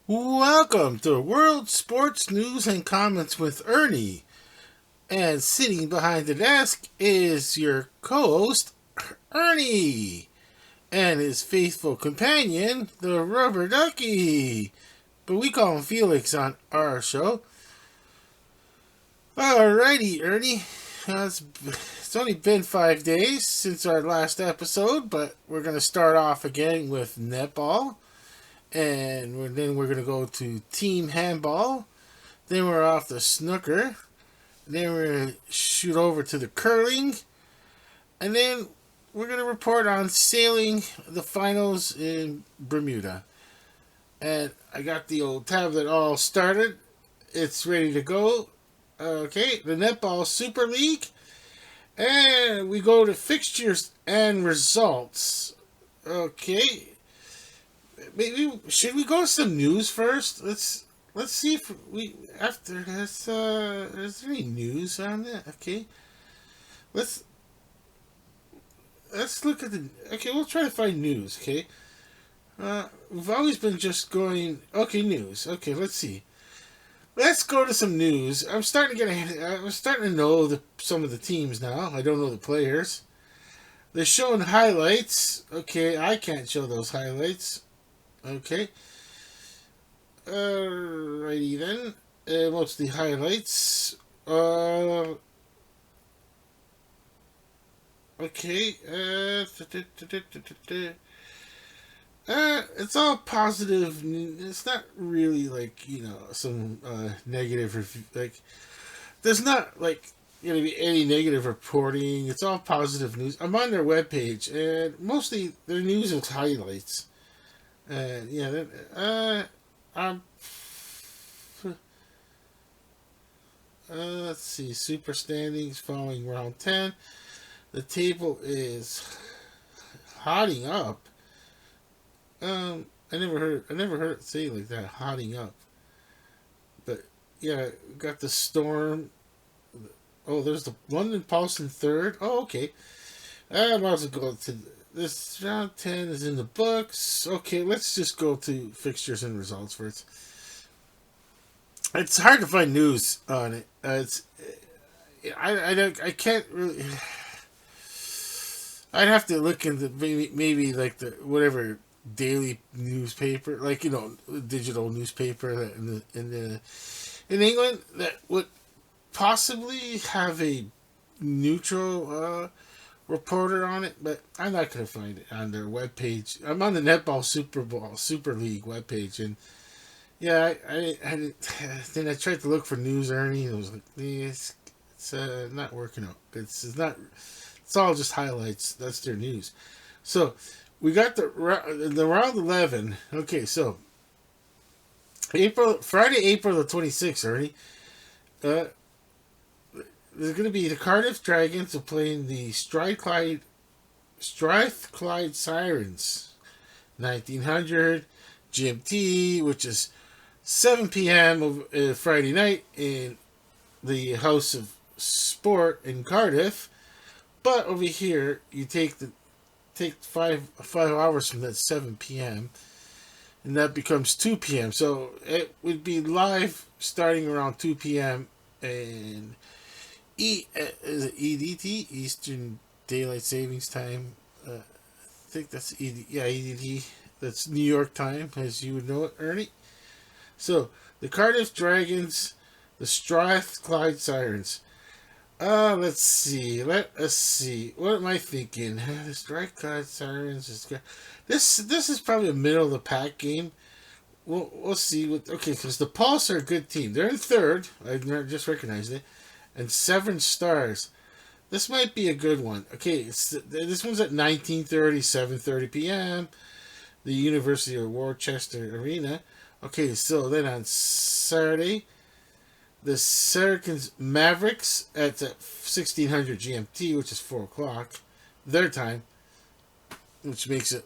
Welcome to World Sports News and Comments with Ernie. And sitting behind the desk is your co host, Ernie, and his faithful companion, the rubber ducky. But we call him Felix on our show. Alrighty, Ernie. It's only been 5 days since our last episode, but we're going to start off again with netball. And then we're going to go to team handball. Then we're off to snooker. Then we're going to shoot over to the curling. And then we're going to report on sailing the finals in Bermuda. And I got the old tablet all started. It's ready to go. Okay, the Netball Super League. And we go to fixtures and results. Okay. Maybe should we go to some news first? Let's see if we after this. Is there any news on that? Okay, let's let's look at the. Okay, we'll try to find news. Okay, we've always been just going. Okay, news. Okay, let's see. Let's go to some news. I'm starting to know some of the teams now. I don't know the players. They're showing highlights. Okay, I can't show those highlights. Okay. Alrighty then. Mostly highlights. Okay. It's all positive. It's not really like some negative review. Like there's not like gonna be any negative reporting. It's all positive news. I'm on their webpage, and mostly their news is highlights. And yeah, um, let's see. Super standings following round 10. The table is hotting up. I never heard it say like that, hotting up. But yeah, got the Storm. Oh, there's the London Pulse in third. Oh, okay. I might as well go to this round 10 is in the books. Okay, let's just go to fixtures and results first. It's hard to find news on it. I can't really. I'd have to look into maybe like the whatever daily newspaper, like digital newspaper that in England that would possibly have a neutral reporter on it, but I'm not going to find it on their webpage. I'm on the Netball Super League webpage, and yeah, then I tried to look for news, Ernie, and it was like, it's not working out. It's not. It's all just highlights. That's their news. So we got the round 11. Okay, so Friday, April the 26th, Ernie. Uh, there's going to be the Cardiff Dragons are playing the Strathclyde Sirens, 1900 GMT, which is 7 p.m. of Friday night in the House of Sport in Cardiff. But over here, you take 5 hours from that 7 p.m. and that becomes 2 p.m. So it would be live starting around 2 p.m. and is it EDT, Eastern Daylight Savings Time. I think that's EDT. That's New York time, as you would know it, Ernie. So the Cardiff Dragons, the Strathclyde Sirens. Let's see. Let us see. What am I thinking? The Strathclyde Sirens is good. This is probably a middle of the pack game. We'll see. Okay, because the Pulse are a good team. They're in third. I just recognized it. And Seven Stars. This might be a good one. Okay, this one's at 19:30, 7:30 p.m. The University of Worcester Arena. Okay, so then on Saturday, the Syracuse Mavericks at 1600 GMT, which is 4 o'clock, their time, which makes it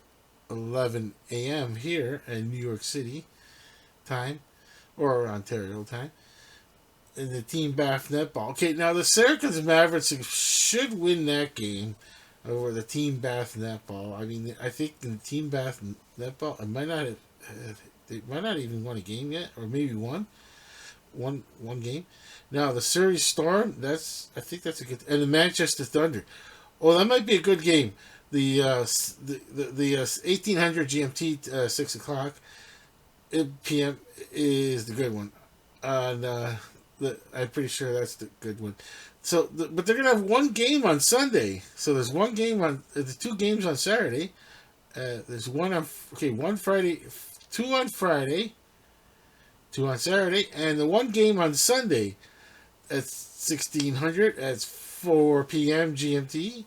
11 a.m. here in New York City time, or Ontario time. In the Team Bath Netball. Okay, now the Syracuse Mavericks should win that game over the Team Bath Netball. I mean, I think in the Team Bath Netball, I might not have They might not even won a game yet, or maybe one game. Now the Surrey Storm. I think that's a good. And the Manchester Thunder. Oh, that might be a good game. The 1800 GMT 6 o'clock p.m. is the good one, and I'm pretty sure that's the good one. So, but they're gonna have one game on Sunday. So there's one game on the 2 games on Saturday. There's one Friday, 2 on Friday, 2 on Saturday, and the one game on Sunday at 1600 at 4 p.m. GMT.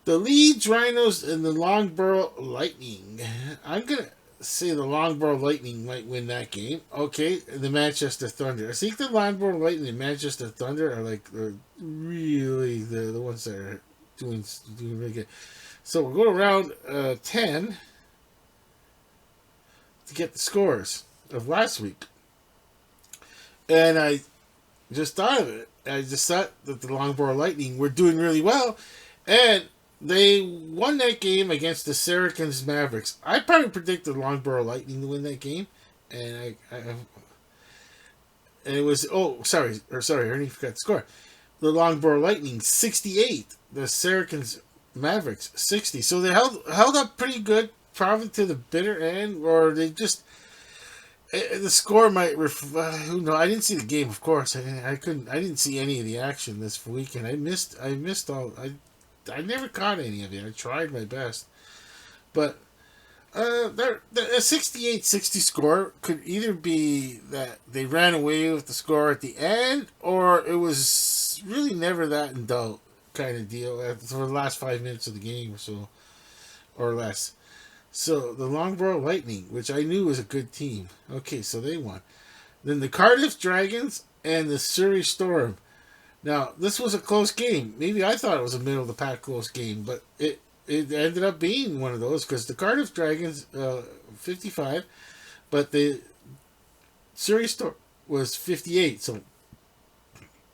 The Leeds Rhinos and the Loughborough Lightning. I'm gonna say the Loughborough Lightning might win that game. Okay, the Manchester Thunder. I think the Loughborough Lightning and Manchester Thunder are like really the ones that are doing really good. So we'll go to round 10 to get the scores of last week. And I just thought of it. I just thought that the Loughborough Lightning were doing really well. And they won that game against the Saracens Mavericks. I probably predicted Loughborough Lightning to win that game. And and it was, sorry, Ernie forgot the score. The Loughborough Lightning 68. The Saracens Mavericks 60. So they held up pretty good, probably to the bitter end, or they just the score might who knows. I didn't see the game, of course. I didn't see any of the action this weekend. I missed all. I never caught any of it. I tried my best, but the 68-60 score could either be that they ran away with the score at the end, or it was really never that in doubt kind of deal for the last 5 minutes of the game or so, or less. So the Loughborough Lightning, which I knew was a good team. Okay, so they won. Then the Cardiff Dragons and the Surrey Storm. Now, this was a close game. Maybe I thought it was a middle of the pack close game, but it ended up being one of those because the Cardiff Dragons 55, but the Surrey Storm was 58. So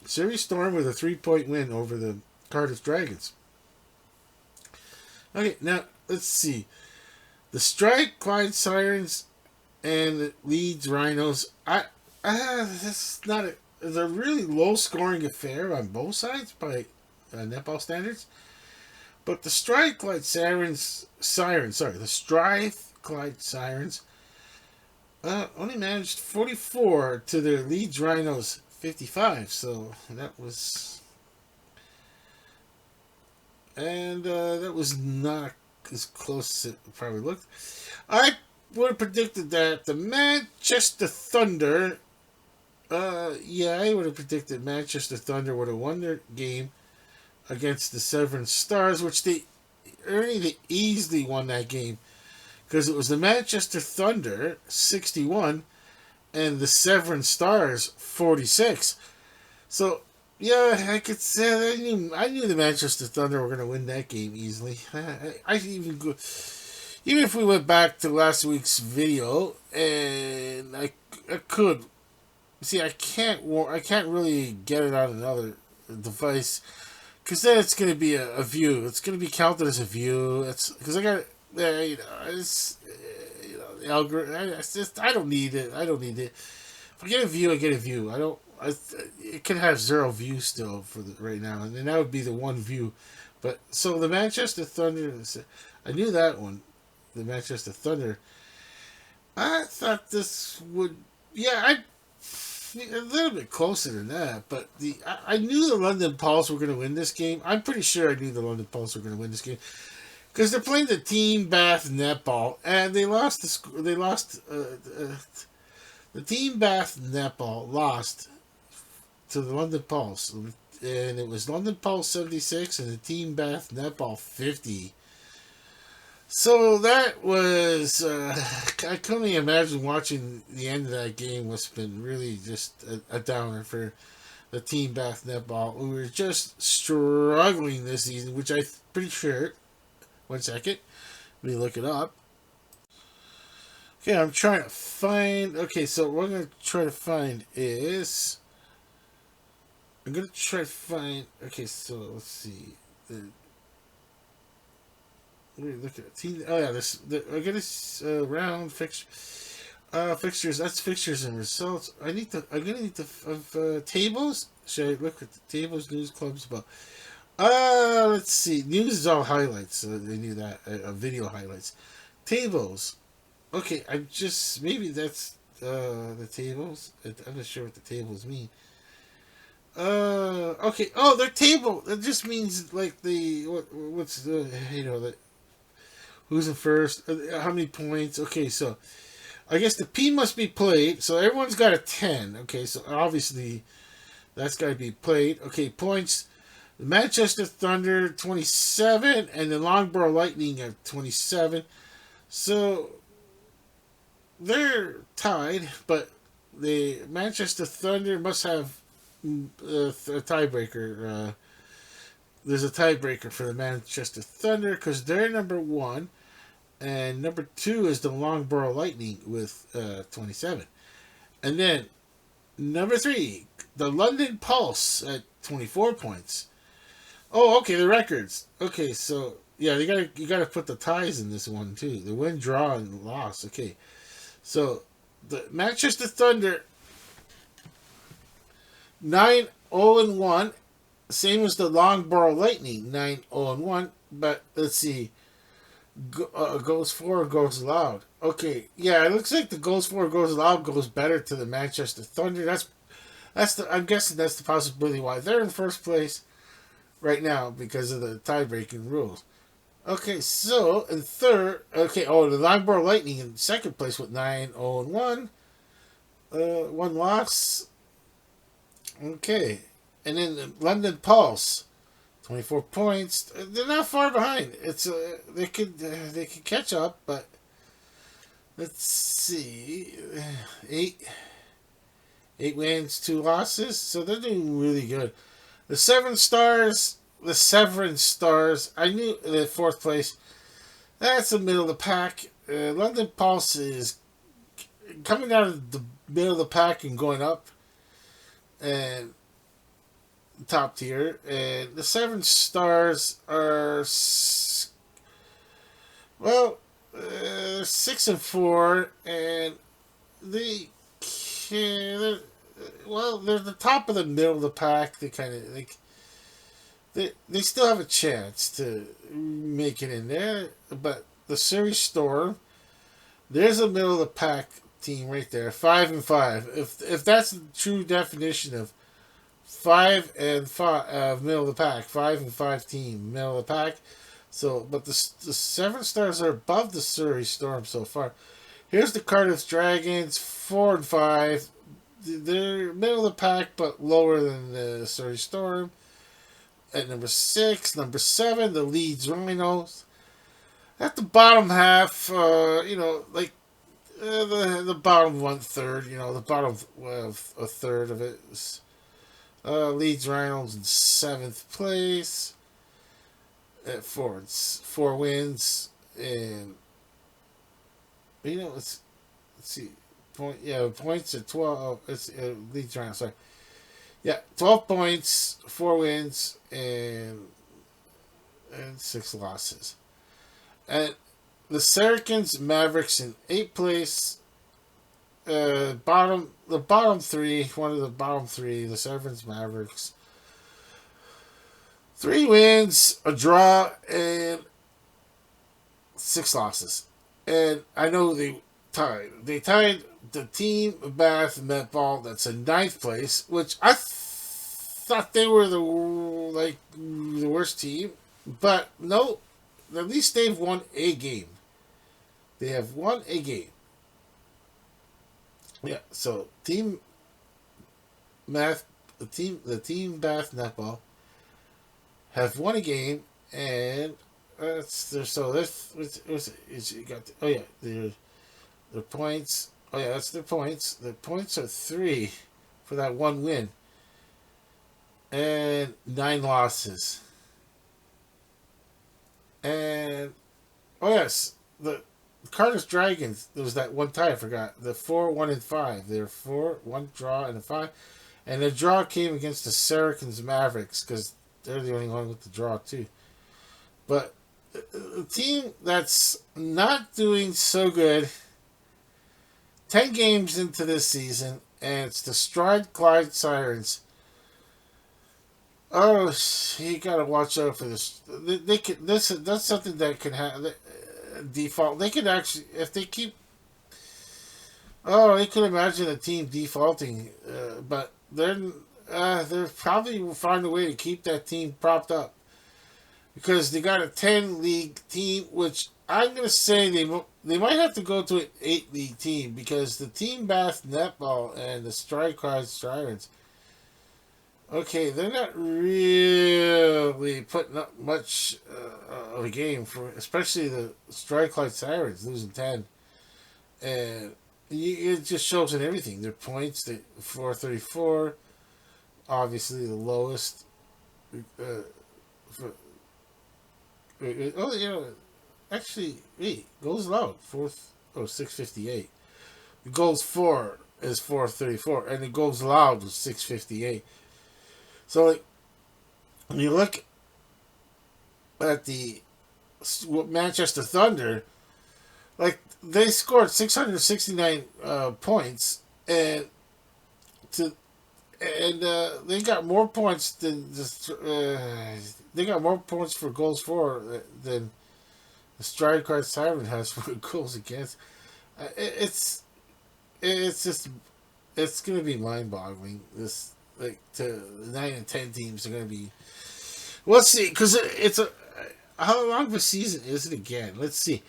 Surrey Storm with a 3-point win over the Cardiff Dragons. Okay, now let's see. The Strike Clyde Sirens and the Leeds Rhinos. This is not a. It's a really low-scoring affair on both sides by netball standards. But the Strike Clyde Sirens, the Strife Clyde Sirens only managed 44 to their Leeds Rhinos 55. So that was, and that was not as close as it probably looked. I would have predicted that the Manchester Thunder. I would have predicted Manchester Thunder would have won their game against the Severn Stars, which they easily won that game because it was the Manchester Thunder 61 and the Severn Stars 46. So yeah, I could say I knew the Manchester Thunder were going to win that game easily. Even if we went back to last week's video, and I could. See, I can't really get it on another device because then it's going to be a view. It's going to be counted as a view. It's because I got it's the algorithm. I don't need it. If I get a view, I get a view. It can have 0 views still for right now, and then that would be the one view. But so the Manchester Thunder, I knew that one. The Manchester Thunder. I thought this would, a little bit closer than that, but I knew the London Pulse were going to win this game. I'm pretty sure I knew the London Pulse were going to win this game because they're playing the Team Bath netball, and they lost. The Team Bath netball lost to the London Pulse, and it was London Pulse 76 and the Team Bath netball 50. So that was, I couldn't even imagine watching the end of that game. Must have been really just a downer for the Team Bath netball. We were just struggling this season, which I'm pretty sure. 1 second. Let me look it up. Okay, I'm trying to find. Okay, so what I'm going to try to find is. Okay, so let's see. Look at team. Oh yeah, I got this round fixture. Fixtures. That's fixtures and results. I'm gonna need to of tables. Should I look at the tables, news, clubs, about? Let's see. News is all highlights. They knew that. Video highlights. Tables. Okay, I'm just maybe that's the tables. I'm not sure what the tables mean. Okay. Oh, they're table. That just means like what's the the who's in first? How many points? Okay, so I guess the P must be played. So everyone's got a 10. Okay, so obviously that's got to be played. Okay, points. The Manchester Thunder 27 and the Loughborough Lightning at 27. So they're tied, but the Manchester Thunder must have a tiebreaker. There's a tiebreaker for the Manchester Thunder because they're number one, and number two is the Loughborough Lightning with 27. And then number three, the London Pulse at 24 points. Oh, okay, the records. Okay, so yeah, you gotta put the ties in this one too. The win, draw, and loss. Okay, so the Manchester Thunder 9-0-1, same as the Loughborough Lightning 9-0-1. But let's see, goes for goes loud. Okay, yeah, it looks like the goes for goes loud goes better to the Manchester Thunder. I'm guessing that's the possibility why they're in first place right now because of the tie-breaking rules. Okay, so in third, the Loughborough Lightning in second place with 9-0-1, one loss. Okay, and then the London Pulse, 24 points. They're not far behind. It's they could catch up, but let's see, eight wins, two losses. So they're doing really good. The Severin Stars. I knew the fourth place. That's the middle of the pack. London Pulse is coming out of the middle of the pack and going up, and top tier. And the Seven Stars are 6-4, and they can. They're the top of the middle of the pack. They kind of like they still have a chance to make it in there, but the Surrey Storm, there's a middle of the pack team right there, 5-5. If that's the true definition of 5-5 middle of the pack, 5-5 team middle of the pack. So, but the Seven Stars are above the Surrey Storm so far. Here's the Cardiff Dragons, 4-5. They're middle of the pack, but lower than the Surrey Storm. At number 6, number 7, the Leeds Rhinos. At the bottom half, the bottom 1/3, the bottom a third of it is Leeds Rhinos in 7th place at four wins, and let's see, points at 12. It's Leeds Rhinos. Sorry, 12 points, 4 wins, and 6 losses. And the Saracens Mavericks in 8th place. The bottom three, one of the bottom three, the Saracens Mavericks. 3 wins, a draw, and 6 losses. And I know they tied. They tied the Team Bath Netball that's in 9th place, which I thought they were the worst team, but no, at least they've won a game. They have won a game. Yeah, so Team Bath Netball have won a game, and their points. Oh yeah, that's their points. Their points are 3 for that one win, and 9 losses. And oh yes, the Cardiff Dragons. There was that one tie I forgot. The 4-1-5. They're 4-1 draw and a 5, and the draw came against the Saracens Mavericks because they're the only one with the draw too. But a team that's not doing so good. 10 games into this season, and it's the Stride Clyde Sirens. Oh, you gotta watch out for this. They can. That's something that can have default. They could actually, if they keep. Oh, they could imagine a team defaulting, but they're probably will find a way to keep that team propped up because they got a 10 league team, which I'm gonna say they might have to go to an 8 league team because the Team Bath Netball and the Stride Card Sirens. Okay, they're not really putting up much of a game for, especially the Stride Clyde Sirens losing 10, and it just shows in everything. Their points, the 434, obviously the lowest. Uh, for, oh, actually, wait, goals allowed fourth. Oh, 658. The goals for is 434, and the goals allowed was 658. So, like, when you look at the Manchester Thunder, like they scored 669 points, and to they got more points than just they got more points for goals for than the Stride Card Siren has for goals against. It's just it's gonna be mind boggling. This like to 9 and 10 teams are gonna be. Let's see, because it's a how long of a season is it again? Let's see.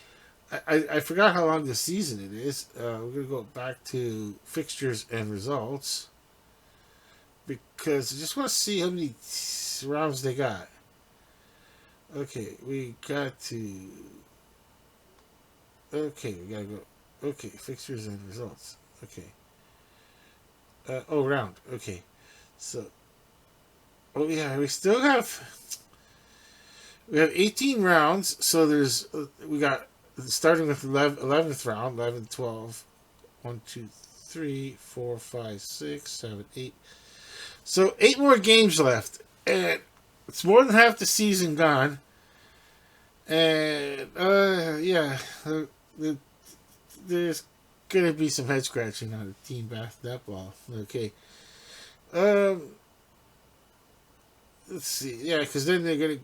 I forgot how long the season it is. We're gonna go back to fixtures and results because I just want to see how many rounds they got. Okay, we got to. Okay, we gotta go. Okay, fixtures and results. Okay. Round. Okay, so. Oh yeah, we have 18 rounds. So there's we got starting with 11th round, 11, 12, 1, 2, 3, 4, 5, 6, 7, 8. So 8 more games left, and it's more than half the season gone. And yeah, there's gonna be some head scratching on the Team Bath Netball. Okay, um, let's see. Yeah, because then they're gonna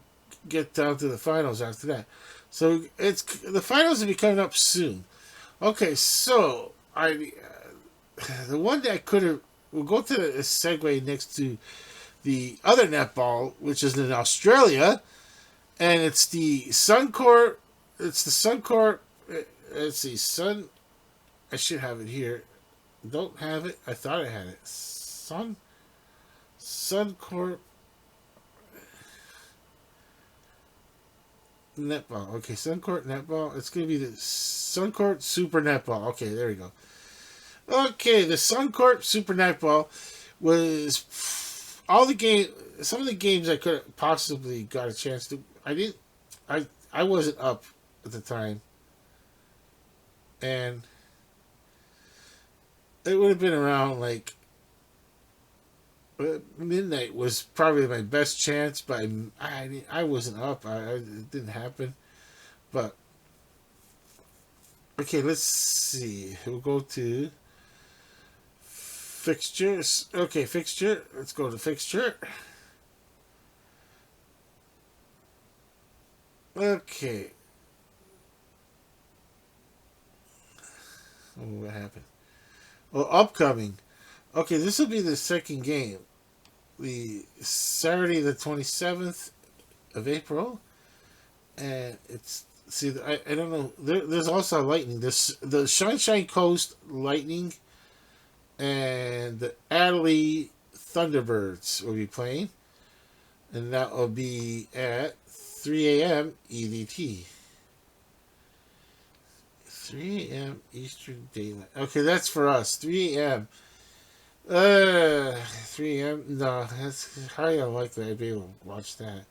get down to the finals after that. So it's the finals will be coming up soon. Okay, so the one that could have we'll go to the segue next to the other netball, which is in Australia, and it's the Suncorp. It's the Suncorp. Let's see, I should have it here. Don't have it. I thought I had it. Suncorp Netball. Okay, Suncorp Netball. It's gonna be the Suncorp Super Netball. Okay, there we go. Okay, the Suncorp Super Netball was all the game. Some of the games I could have possibly got a chance to. I didn't. I wasn't up at the time, and it would have been around like midnight was probably my best chance, but I wasn't up. It didn't happen. But okay, let's see. We'll go to fixtures. Okay, fixture. Let's go to fixture. Okay. Oh, what happened? Well, upcoming. Okay, this will be the second game. The Saturday, the 27th of April, and it's see. I don't know. There's also Lightning. This the Sunshine Coast Lightning and the Adelaide Thunderbirds will be playing, and that will be at 3 a.m. EDT. 3 a.m. Eastern Daylight. Okay, that's for us. 3 a.m. 3 a.m. No, that's highly unlikely I'd be able to watch that.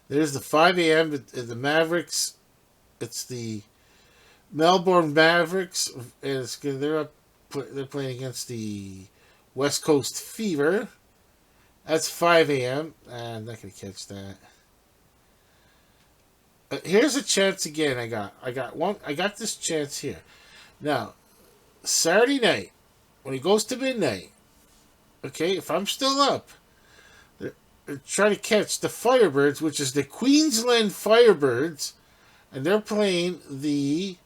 There's the 5 a.m. at the Mavericks. It's the Melbourne Mavericks, and they're playing against the West Coast Fever. That's 5 a.m. I'm not gonna catch that. Here's a chance again. I got this chance here. Now, Saturday night, when it goes to midnight, okay, if I'm still up, try to catch the Firebirds, which is the Queensland Firebirds, and they're playing the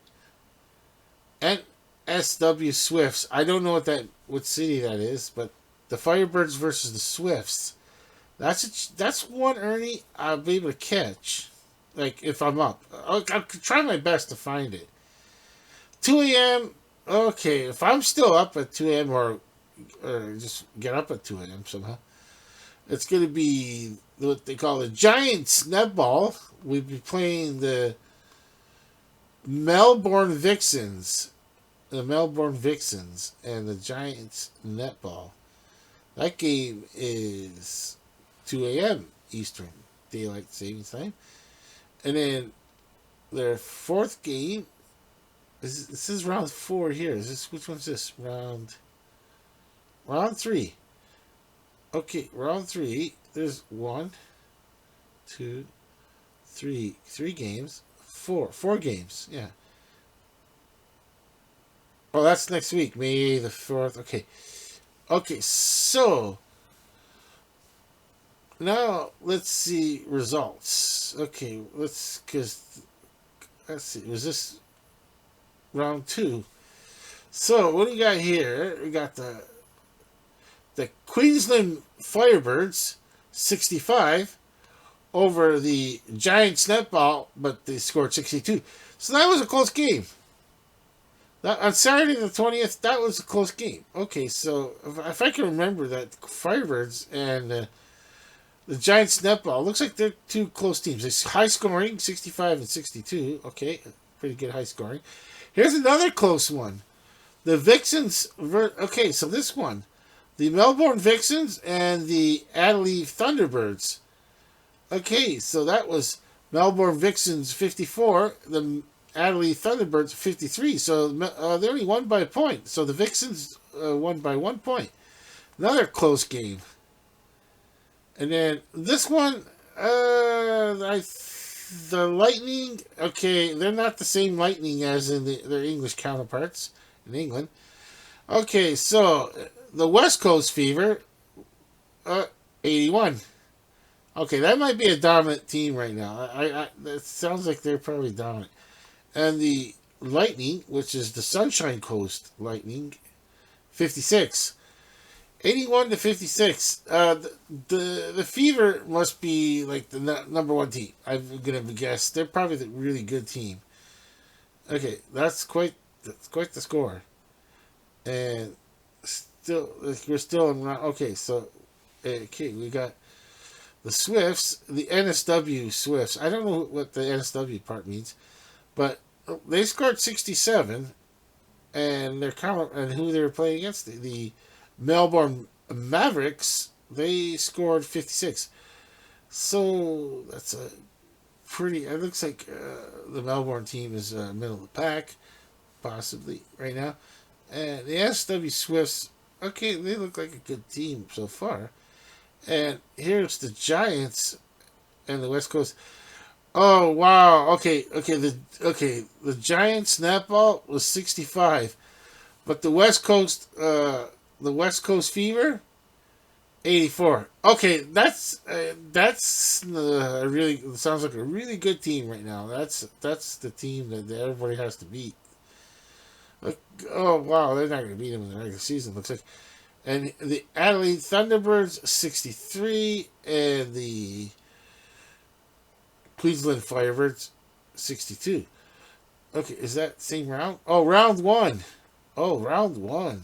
NSW Swifts. I don't know what city that is, but the Firebirds versus the Swifts. That's one, Ernie, I'll be able to catch. Like if I'm up, I'll try my best to find it. 2 a.m. Okay, if I'm still up at 2 a.m. or just get up at 2 a.m. somehow, it's going to be what they call the Giants netball. We'll be playing the Melbourne Vixens, and the Giants netball. That game is 2 a.m. Eastern Daylight Savings Time, and then their fourth game. This is round 4 here. Which one's this? Round 3. Okay, round 3. There's 1, 2, 3 games. 4 games. Yeah. Oh, that's next week, May the 4th. Okay. So now let's see results. Okay, let's see. Was this round 2? So what do we got here? We got the Queensland Firebirds 65 over the Giants netball, but they scored 62. So that was a close game. On Saturday the 20th, that was a close game. Okay, so if I can remember that, Firebirds and the Giants netball, looks like they're two close teams. It's high scoring, 65 and 62. Okay, pretty good high scoring. Here's another close one. The Vixens, okay, so this one. The Melbourne Vixens and the Adelaide Thunderbirds. Okay, so that was Melbourne Vixens 54, the Adelaide Thunderbirds 53. So they only won by a point. So the Vixens won by 1 point. Another close game. And then this one, the Lightning, okay, they're not the same Lightning as in their English counterparts in England. Okay, so the West Coast Fever, 81. Okay, that might be a dominant team right now. It sounds like they're probably dominant. And the Lightning, which is the Sunshine Coast Lightning, 56. 81 to 56. The Fever must be like the number 1 team. I'm gonna guess they're probably the really good team. Okay, that's quite the score. And still, we're still in round. Okay, so we got the Swifts, the NSW Swifts. I don't know what the NSW part means, but they scored 67, and who they were playing against, the Melbourne Mavericks, they scored 56. So that's a pretty. It looks like the Melbourne team is middle of the pack, possibly right now. And the SW Swifts, okay, they look like a good team so far. And here's the Giants and the West Coast. Oh wow! Okay. The Giants netball was 65, but the West Coast Fever, 84. Okay, that's really sounds like a really good team right now. That's the team that everybody has to beat. Like, oh wow, they're not going to beat them in the regular season. Looks like, and the Adelaide Thunderbirds 63, and the Queensland Firebirds 62. Okay, is that same round? Oh, round 1. Oh, round 1.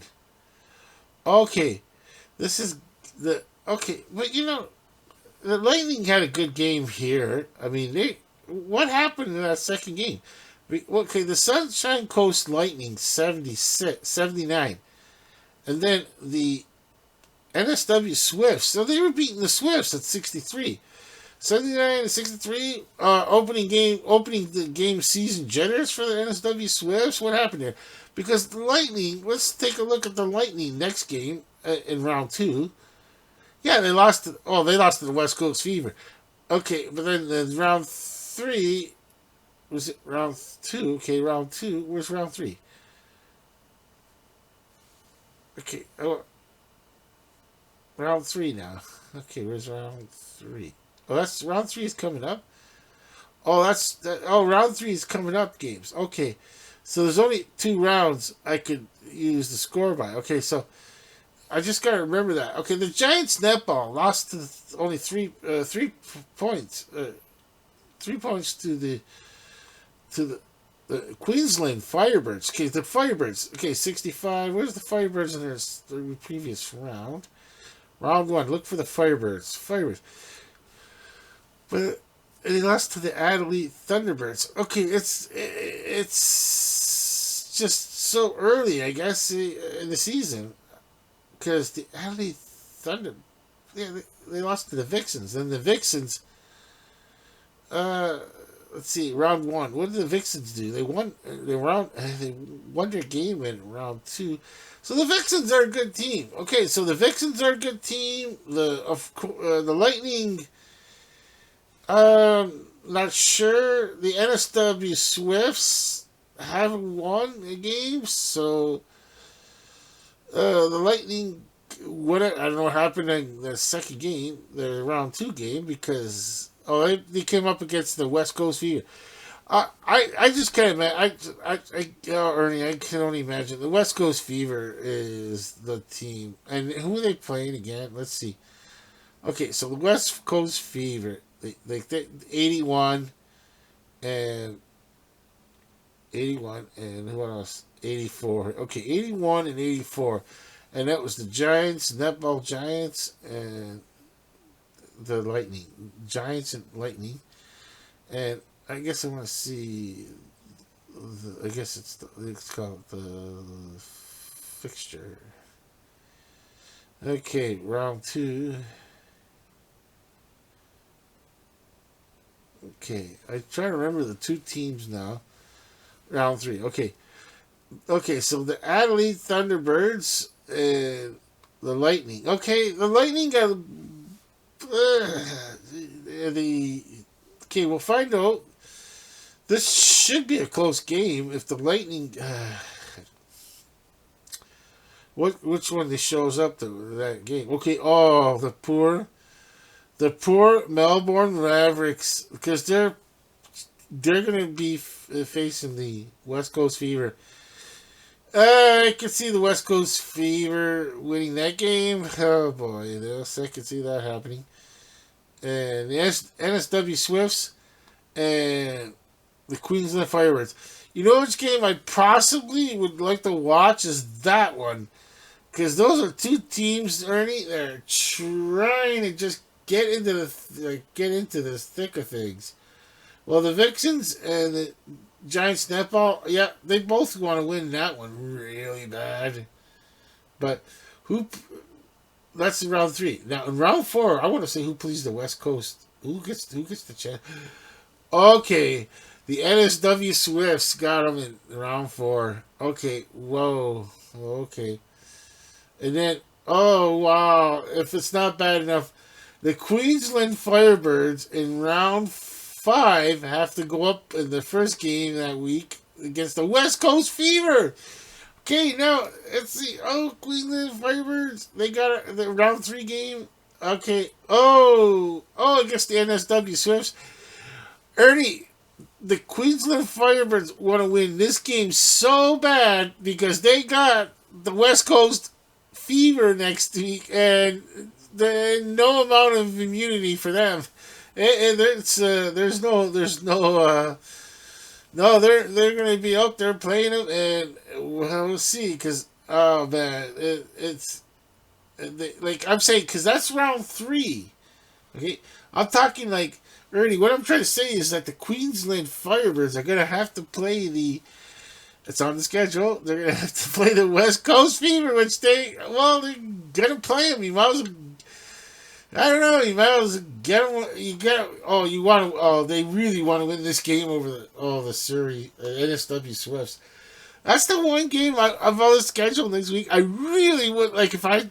Okay, this is but the Lightning had a good game here. I mean, what happened in that second game? Okay, the Sunshine Coast Lightning 79, and then the NSW Swifts. So they were beating the Swifts at 63. 79 and 63, opening the game season jitters for the NSW Swifts. What happened there? Because the Lightning, let's take a look at the Lightning next game in round 2. Yeah, they lost to the West Coast Fever. Okay, but then in round 3, Was it round 2? Okay, round 2. Where's round 3? Okay, round 3 now. Okay, where's round 3? Oh, that's round 3 is coming up. Oh, round 3 is coming up. Games. Okay, so there's only 2 rounds I could use the score by. Okay, so I just gotta remember that. Okay, the Giants netball lost to only 3 points. 3 points to the Queensland Firebirds. Okay, the Firebirds. Okay, 65. Where's the Firebirds in their previous round? Round 1. Look for the Firebirds. But they lost to the Adelaide Thunderbirds. Okay, it's just so early, I guess, in the season, because the Adelaide Thunder, yeah, they lost to the Vixens. And the Vixens, let's see, round 1. What did the Vixens do? They won. They won their game in round 2. So the Vixens are a good team. Okay, so the Vixens are a good team. The Lightning. Not sure. The NSW Swifts haven't won a game, so the Lightning. I don't know what happened in the second game, the round 2 game, because they came up against the West Coast Fever. I just can't imagine. Ernie, I can only imagine the West Coast Fever is the team, and who are they playing again? Let's see. Okay, so the West Coast Fever. They 81 and who else? 84. Okay, 81 and 84, and that was the Giants, netball Giants, and the Lightning, Giants and Lightning, and I guess I want to see. I guess it's called the fixture. Okay, round 2. Okay, I try to remember the 2 teams now. Round 3. Okay. So the Adelaide Thunderbirds and the Lightning. Okay, the Lightning got the. Okay, we'll find out. This should be a close game if the Lightning. Which one they shows up to that game? Okay. Oh, the poor Melbourne Mavericks, because they're going to be facing the West Coast Fever. I can see the West Coast Fever winning that game. Oh boy, yes, I can see that happening. And the NSW Swifts and the Queensland Firebirds. You know which game I possibly would like to watch is that one, because those are 2 teams, Ernie. They're trying to just get into the thick of things. Well, the Vixens and the Giants netball, yeah, they both want to win that one really bad. But that's in round 3. Now in round 4, I want to see who plays the West Coast. Who gets the chance? Okay, the NSW Swifts got them in round 4. Okay, whoa, okay, and then wow, if it's not bad enough. The Queensland Firebirds in round 5 have to go up in the first game that week against the West Coast Fever. Okay, now let's see. Queensland Firebirds, they got the round 3 game. Okay. Against the NSW Swifts. Ernie, the Queensland Firebirds want to win this game so bad because they got the West Coast Fever next week, and there's no amount of immunity for them. They're going to be out there playing them, and we'll see. Because man, I'm saying, because that's round 3. Okay, I'm talking like Ernie. What I'm trying to say is that the Queensland Firebirds are going to have to play the. It's on the schedule. They're going to have to play the West Coast Fever, which they're going to play them. You might as well. I don't know. You might as well get them. They really want to win this game over the Surrey NSW Swifts. That's the one game I've on the schedule next week. I really would like if I.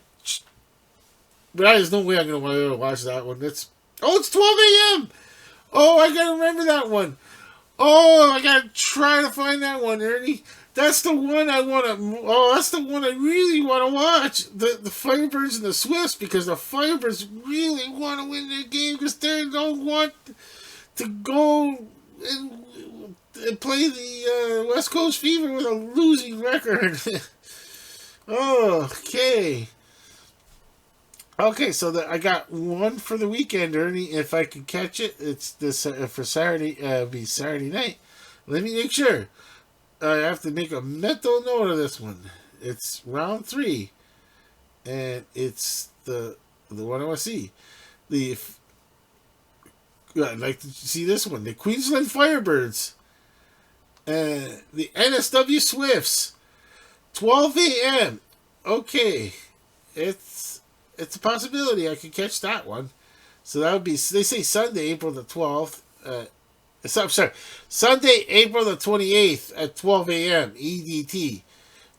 But there's no way I'm going to want to watch that one. It's 12 a.m. Oh, I got to remember that one. Oh, I gotta try to find that one, Ernie. That's the one I want to. Oh, that's the one I really want to watch. The Firebirds and the Swifts, because the Firebirds really want to win their game because they don't want to go and play the West Coast Fever with a losing record. Okay. Okay, so I got one for the weekend, Ernie. If I can catch it, it's this for Saturday. Be Saturday night. Let me make sure. I have to make a mental note of this one. It's round 3, and it's the one I want to see. I'd like to see this one. The Queensland Firebirds, the NSW Swifts, 12 a.m. Okay, it's a possibility I could catch that one. So that would be, they say Sunday, April the 12th. I'm sorry, Sunday, April the 28th at 12 a.m. EDT,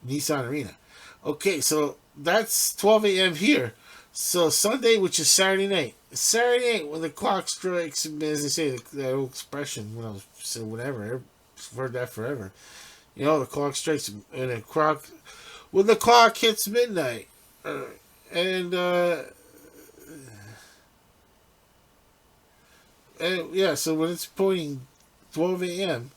Nissan Arena. Okay, so that's 12 a.m. here. So Sunday, which is Saturday night. Saturday night, when the clock strikes, as they say, that old expression, when I was saying whatever, I've heard that forever. You know, the clock strikes, and when the clock hits midnight, and yeah, so when it's pointing 12 a.m.,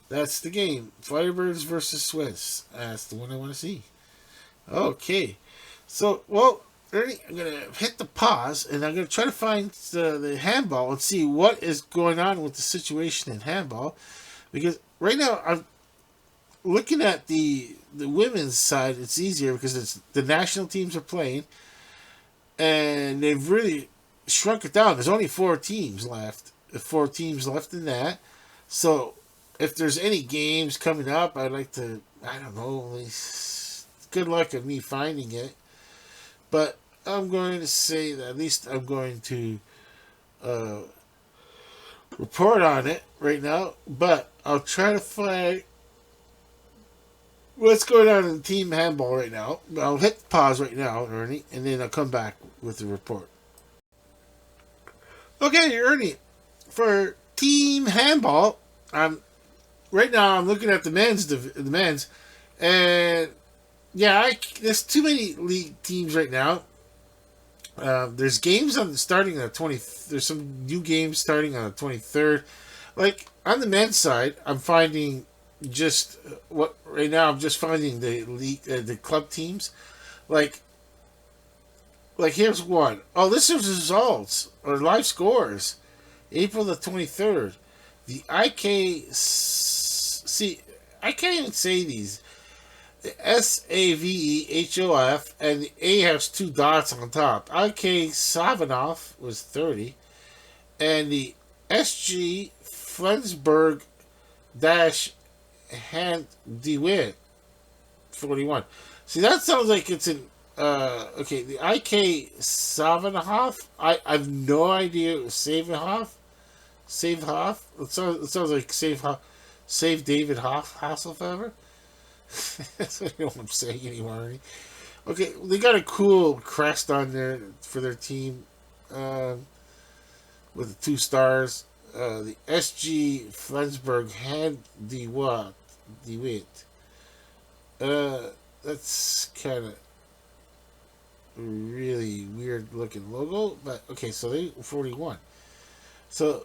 that's the game. Firebirds versus Swifts. That's the one I want to see. Okay. So, well, Ernie, I'm going to hit the pause, and I'm going to try to find the handball and see what is going on with the situation in handball. Because right now, I'm looking at the women's side. It's easier because it's the national teams are playing, and they've really shrunk it down. There's only 4 teams left. 4 teams left in that. So if there's any games coming up, I'd like to, I don't know, good luck at me finding it. But I'm going to say that at least I'm going to report on it right now. But I'll try to find what's going on in team handball right now. I'll hit pause right now, Ernie, and then I'll come back with the report. Okay, Ernie, for team handball, right now I'm looking at the men's, and yeah, there's too many league teams right now. There's games starting on the 20. There's some new games starting on the 23rd. Like on the men's side, I'm finding just what right now. I'm just finding the league, the club teams, like. Like here's one. Oh, this is results or live scores. April the 23rd. The see, I can't even say these. The SAVEHOF and the A has 2 dots on top. IK Savanov was 30. And the SG Flensburg dash Hand DeWitt 41. See, that sounds like it's an okay, the IK Savanhoff. I have no idea. Savanhoff. It sounds like Save David Hasselhoff. That's what I know what I'm saying anymore. Okay, they got a cool crest on there for their team, with the 2 stars. The SG Flensburg Hand DeWitt. That's kind of really weird looking logo, but okay, so they 41. So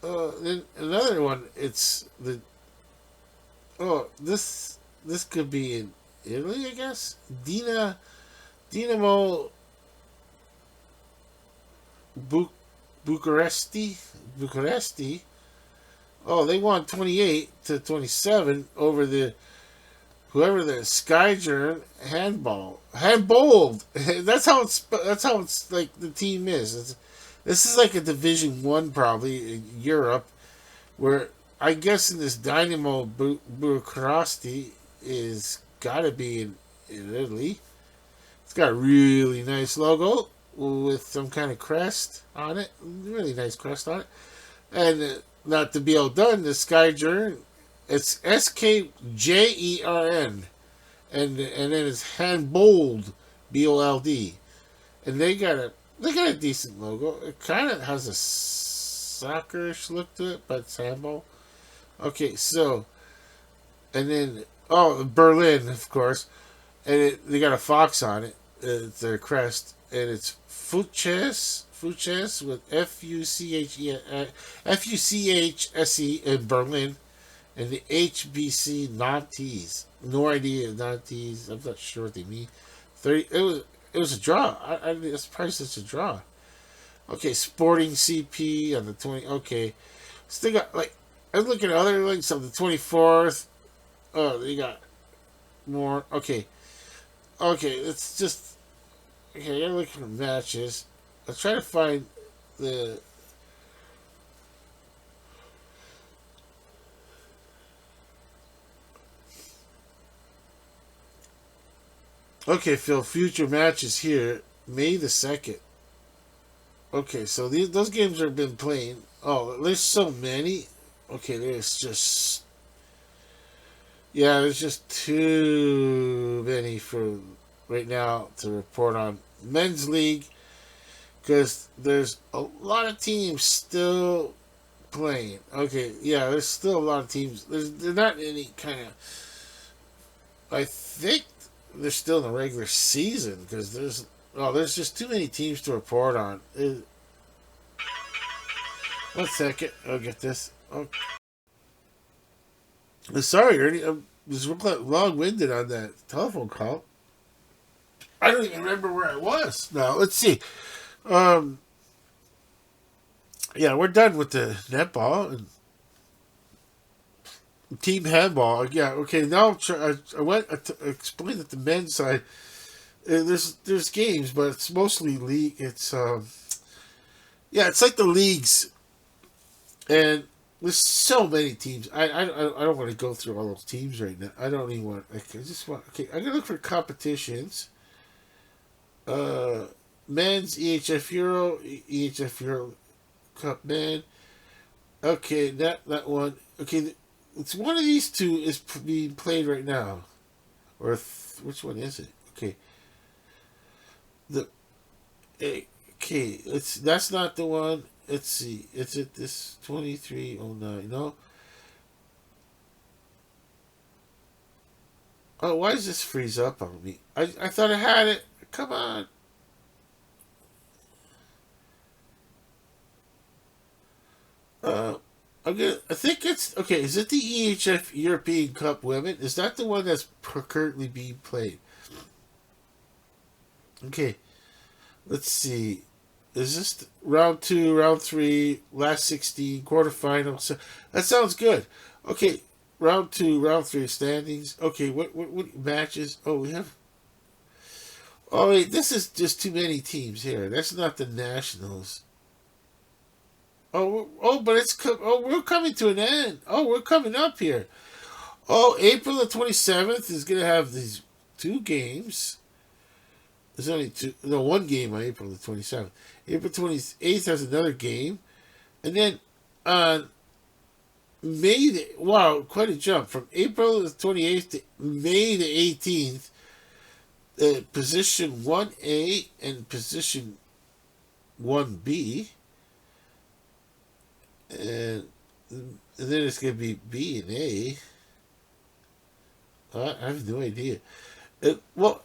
then another one, it's the this could be in Italy, I guess. Dinamo Bucuresti. Oh, they won 28-27 over whoever the Skyger handballed. That's how it's like the team is. This is like a Division 1 probably in Europe, where I guess in this Dynamo Bucuresti is gotta be in Italy. It's got a really nice logo with some kind of crest on it. Really nice crest on it. And not to be outdone, the Skyger, it's SKJERN, and then it's Handbold, BOLD, and they got a decent logo. It kind of has a soccerish look to it, but it's handball. Okay, so and then Berlin, of course, and they got a fox on it. It's their crest, and it's Fuchs with Fuchse in Berlin, and the HBC Nantes. No idea Nantes. I'm not sure what they mean. 30. It was a draw. I'm surprised it's a draw. Okay, Sporting CP on the 20. Okay, so they got like I'm looking at other links on the 24th. Oh, they got more. Okay, okay. It's just okay. You're looking at matches. I'll try to find the. Okay, Phil. Future matches here, May 2nd. Okay, so those games have been playing. Oh, there's so many. Okay, there's just too many for right now to report on men's league because there's a lot of teams still playing. Okay, yeah, there's still a lot of teams. There's not any kind of. I think they're still in the regular season because there's just too many teams to report on. 1 second, I'll get this. Oh, sorry, Ernie. I was long-winded on that telephone call. I don't even remember where I was. Now, let's see. Um, yeah, we're done with the netball and team handball. Yeah, okay. Now I went. I explained that the men's side. There's games, but it's mostly league. It's like the leagues, and there's so many teams. I don't want to go through all those teams right now. I don't even want. I just want. Okay, I'm gonna look for competitions. Uh, Men's EHF Euro, EHF Euro Cup Men. Okay, that one. Okay, it's one of these two is being played right now, or which one is it? Okay, the okay, that's not the one. Let's see. Is it this 2309? No. Oh, why does this freeze up on me? I thought I had it. Come on. Uh, I think it's okay. Is it the EHF European Cup Women? Is that the one that's currently being played? Okay, let's see. Is this round two, round three, last 16, quarterfinal? So that sounds good. Okay, round two, round three standings. Okay, what matches? Oh, we have. Oh wait, this is just too many teams here. That's not the nationals. But we're coming to an end. Oh, we're coming up here. Oh, April the 27th is gonna have these two games. There's only two, no, one game on April the 27th. April 28th has another game, and then on wow, quite a jump from April the 28th to May the 18th. Position 1A and position 1B, and then it's going to be B and A. I have no idea. It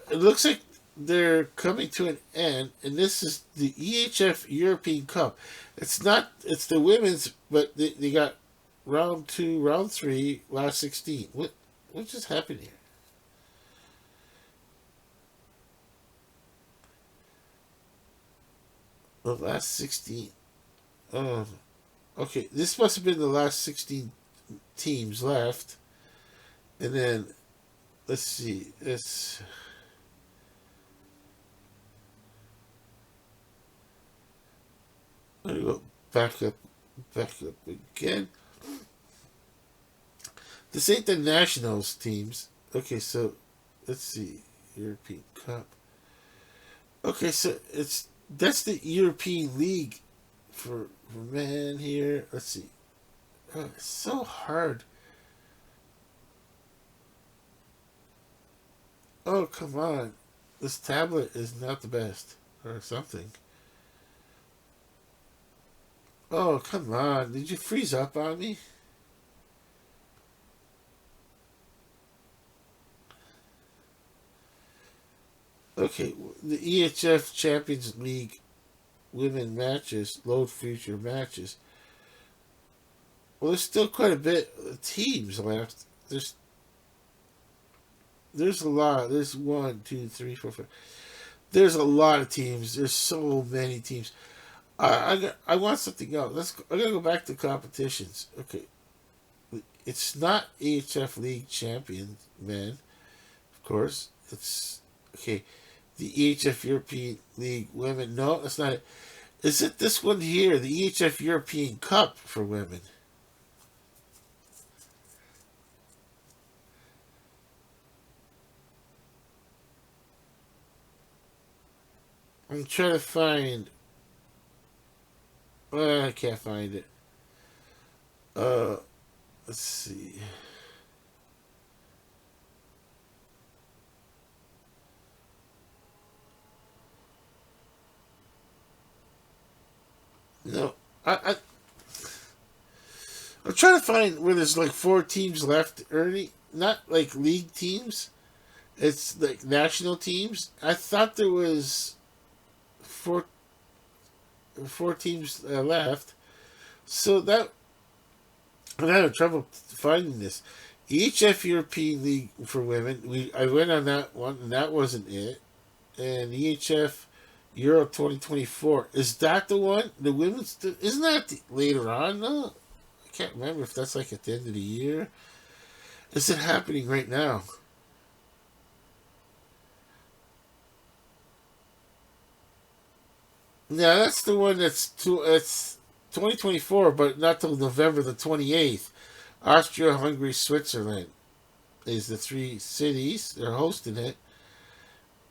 looks like they're coming to an end, and this is the EHF European Cup. It's not. It's the women's, but they got round two, round three, last 16. What just happened here? The last 16. Oh, okay. This must have been the last 16 teams left, and then let's see. It's let me go back up again. This ain't the nationals teams. Okay, so let's see. European Cup. Okay, so that's the European League for men here. Let's see. Oh, it's so hard. Oh, come on. This tablet is not the best or something. Oh, come on. Did you freeze up on me? Okay, the EHF Champions League women matches, load future matches. Well, there's still quite a bit of teams left. There's a lot. There's one, two, three, four, five. There's a lot of teams. There's so many teams. I want something else. I gotta go back to competitions. Okay, it's not EHF League champion men, of course. It's okay. The EHF European League women. No, that's not it. Is it this one here? The EHF European Cup for women. I'm trying to find. I can't find it. Uh, let's see. No, I'm trying to find where there's like four teams left, Ernie. Not like league teams. It's like national teams. I thought there was four four teams left. So that I'm having trouble finding this. EHF European League for women. I went on that one, and that wasn't it. And EHF Euro 2024, is that the one? The women's isn't that later on though? I can't remember if that's like at the end of the year. Is it happening right now? Yeah, that's the one it's 2024, but not till November the 28th. Austria, Hungary, Switzerland is the three cities. They're hosting it.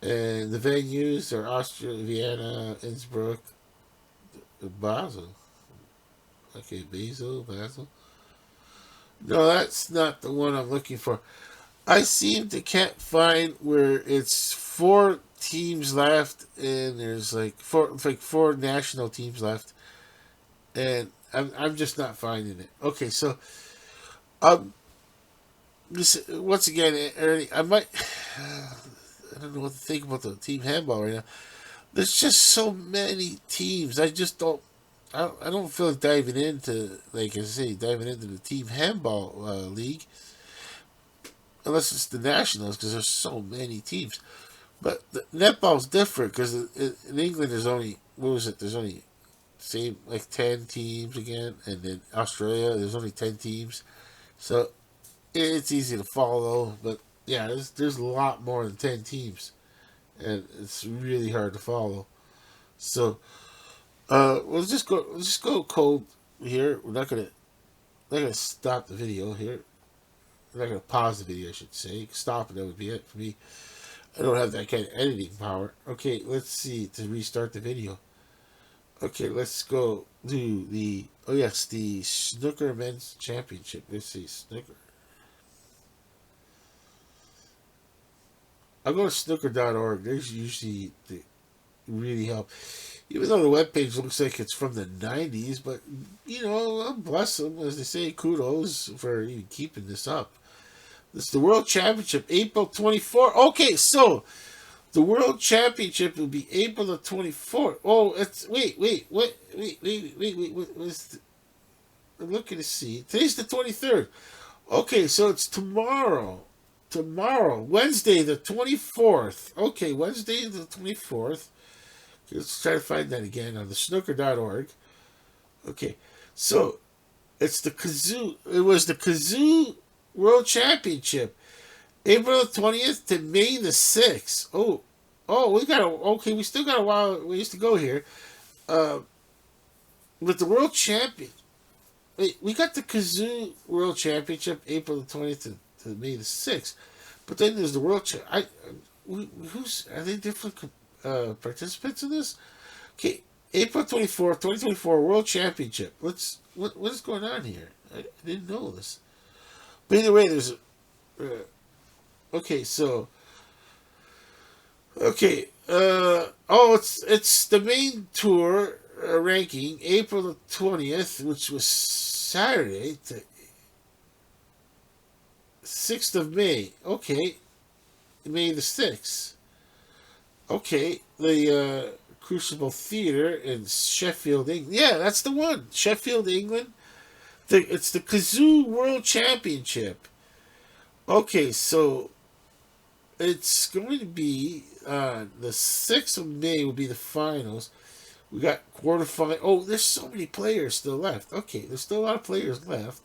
And the venues are Austria, Vienna, Innsbruck, Basel. Okay, Basel. No, that's not the one I'm looking for. I seem to can't find where it's four teams left, and there's like four national teams left, and I'm just not finding it. Okay, so um, this once again, Ernie, I might. I don't know what to think about the team handball right now. There's just so many teams. I just don't. I don't feel like diving into, like I say, diving into the team handball league unless it's the nationals because there's so many teams. But the netball's different because in England there's only what was it? There's only same like 10 teams again, and then Australia there's only 10 teams, so it's easy to follow. But yeah, there's a lot more than 10 teams, and it's really hard to follow. So We'll just go cold here. Not gonna stop the video here. We're not gonna pause the video, I should say. Stop and that would be it for me. I don't have that kind of editing power. Okay, let's see to restart the video. Okay, let's go do the oh yes, the snooker men's championship. Let's see snooker. I'll go to snooker.org. There's usually the really help. Even though the webpage looks like it's from the 90s, but bless them, as they say, kudos for even keeping this up. This is the World Championship, April 24th. Okay, so the World Championship will be April the 24th. Oh, it's wait. I'm looking to see. Today's the 23rd. Okay, so it's tomorrow. Tomorrow, Wednesday the 24th. Okay, Wednesday the 24th. Let's try to find that again on the snooker.org. Okay, so it's the Kazoo. It was the Kazoo World Championship, April 20th to May the 6th. Okay. We still got a while ways to go here. Uh, with the World Champion, wait, we got the Kazoo World Championship, April the 20th to May the 6th. But then there's the World who's are they different participants in this? Okay, April 24th, 2024 World Championship. What is going on here? I didn't know this. But either way, there's okay. So okay. It's the main tour. ranking, April the 20th, which was Saturday, to 6th of May. Okay, May the 6th. Okay, the Crucible Theater in Sheffield, England. Yeah, that's the one. Sheffield, England. It's the Kazoo World Championship. Okay, so it's going to be the 6th of May will be the finals. We got quarterfinal. Oh, there's so many players still left. Okay, there's still a lot of players left.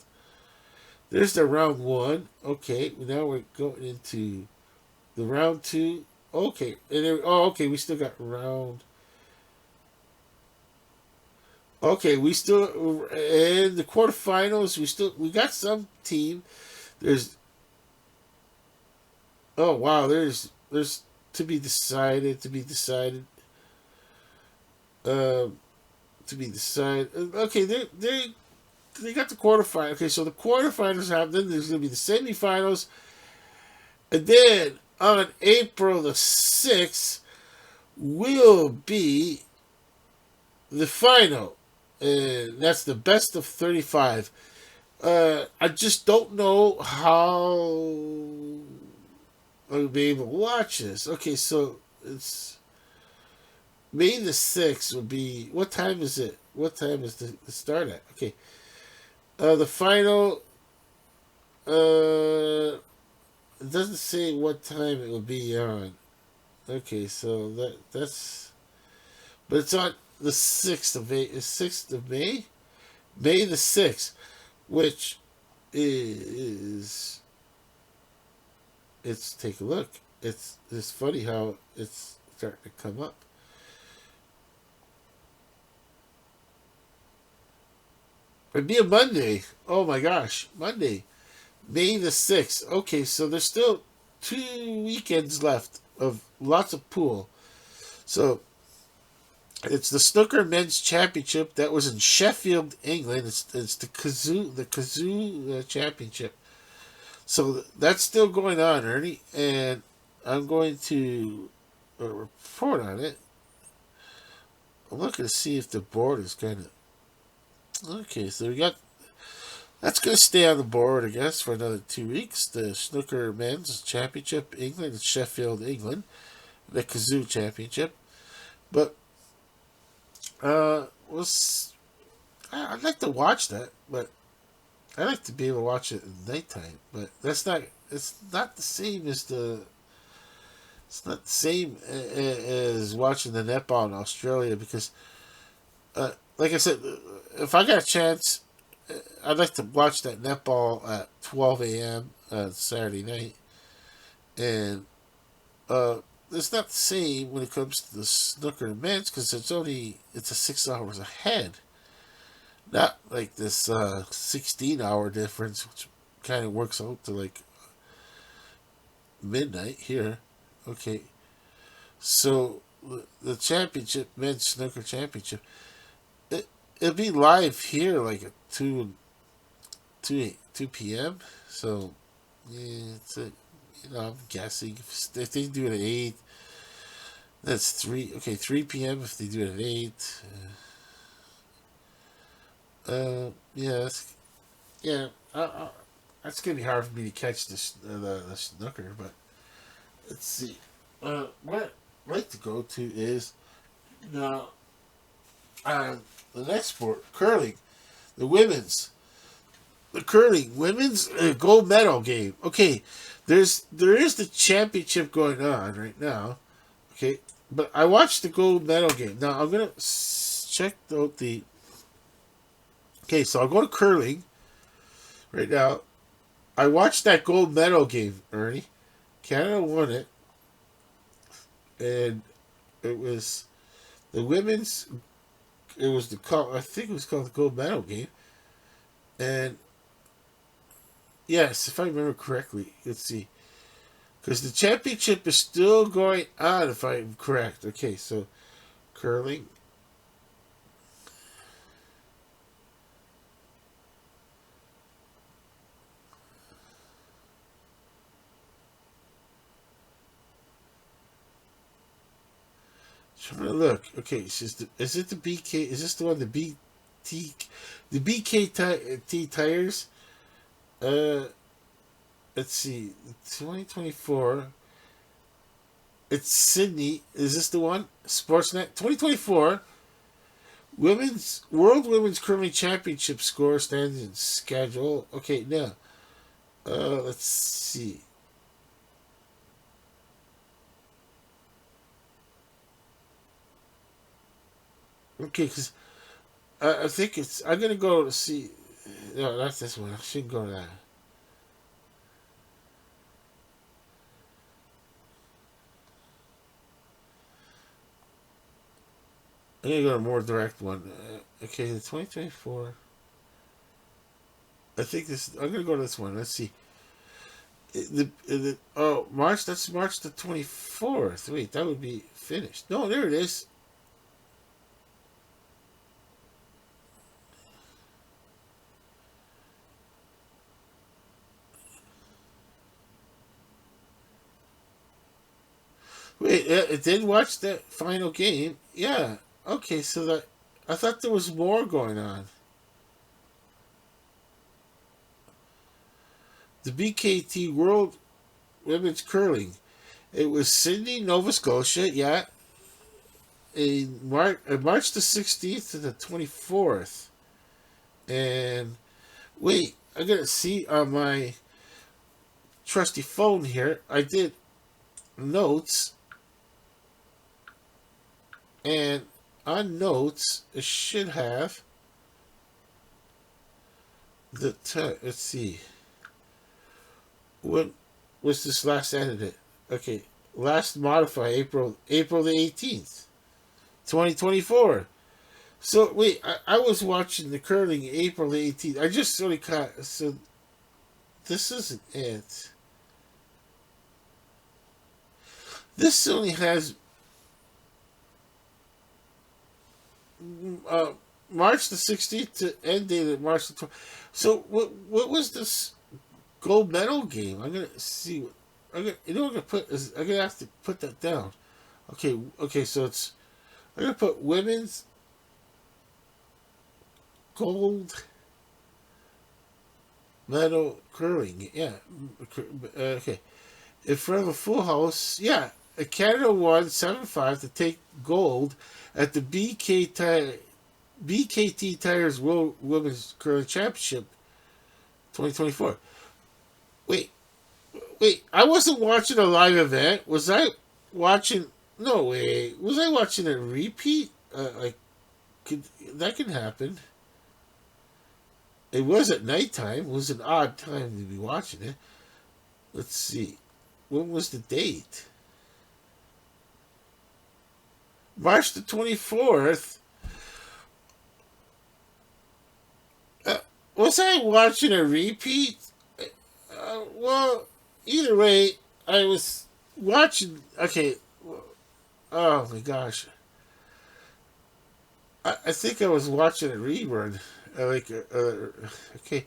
There's the round one. Okay, now we're going into the round two. Okay, and then, oh, okay, we still got round. Okay, we still in the quarterfinals. We got some team. There's oh wow, there's to be decided. Um, to be decided. Okay, they got the quarterfinal. Okay, so the quarterfinals have. Then there's going to be the semifinals, and then on April the 6th will be the final, and that's the best of 35. I just don't know how I'll be able to watch this. Okay, so it's May the 6th will be. What time is it? What time is the start at? Okay. The final. It doesn't say what time it will be on. Okay, so that's. But it's on the 6th of May. 6th of May? May the 6th, which is. It's. Take a look. It's funny how it's starting to come up. It'd be a Monday. Oh my gosh, Monday, May the 6th. Okay, so there's still 2 weekends left of lots of pool. So it's the Snooker Men's Championship that was in Sheffield, England. It's the Kazoo Championship. So that's still going on, Ernie, and I'm going to report on it. I'm looking to see if the board is kind of okay. So we got that's going to stay on the board, I guess, for another 2 weeks. The Snooker Men's Championship, England, it's Sheffield, England, the Kazoo Championship. But we'll I'd like to watch that, but I like to be able to watch it at nighttime. But that's not. It's not the same as the. It's not the same as watching the netball in Australia because, like I said, if I got a chance, I'd like to watch that netball at 12 a.m. Saturday night, and it's not the same when it comes to the snooker and men's because it's a 6 hours ahead, not like this 16-hour difference, which kind of works out to like midnight here. Okay, so the championship, men's snooker championship, it'll be live here like at 2 p.m. So yeah, I'm guessing if they do it at 8, that's 3. Okay, 3 p.m. if they do it at 8. Yeah, yeah. That's gonna be hard for me to catch the snooker, but let's see. What I'd like to go to is now the next sport, curling, the women's. The curling women's gold medal game. Okay, there is the championship going on right now. Okay, but I watched the gold medal game. Now I'm gonna check out the. Okay, so I'll go to curling right now. I watched that gold medal game, Ernie. Canada won it, and it was the women's. It was I think it was called the gold medal game, and yes, if I remember correctly, let's see. Because the championship is still going on, if I'm correct. Okay, so curling. I'm gonna look. Okay, is it the BK? Is this the one? The BKT tires. Uh, let's see. 2024. It's Sydney. Is this the one? Sportsnet 2024. Women's Curling Championship score stands and schedule. Okay, now let's see. Okay, because I think it's. I'm gonna go to see. No, that's this one. I should go to that. I'm gonna go to a more direct one. Okay, the 2024. I think this. I'm gonna go to this one. Let's see. March. That's March the 24th. Wait, that would be finished. No, there it is. Wait, it did watch that final game. Yeah. Okay, so that I thought there was more going on. The BKT World Women's Curling. It was Sydney, Nova Scotia. Yeah, in March the 16th to the 24th. And wait, I gotta see on my trusty phone here. I did notes, and on notes it should have let's see. When was this last edited? Okay, last modify April the 18th, 2024. So wait, I was watching the curling April the 18th. I just sort of caught. So this isn't it. This only has uh, March the 16th to end date of March the 12th. So what was this gold medal game? I'm gonna see. I'm gonna put. I'm gonna have to put that down. Okay. So I'm gonna put women's gold medal curling. Yeah. Okay. In front of a full house. Yeah. Canada won 7-5 to take gold at the BKT Tires World Women's Curling Championship 2024. Wait, I wasn't watching a live event. Was I watching? No way. Was I watching a repeat? That can happen. It was at nighttime. It was an odd time to be watching it. Let's see. When was the date? March the 24th. Was I watching a repeat? Well, either way, I was watching. Okay. Oh my gosh. I think I was watching a rerun. Okay.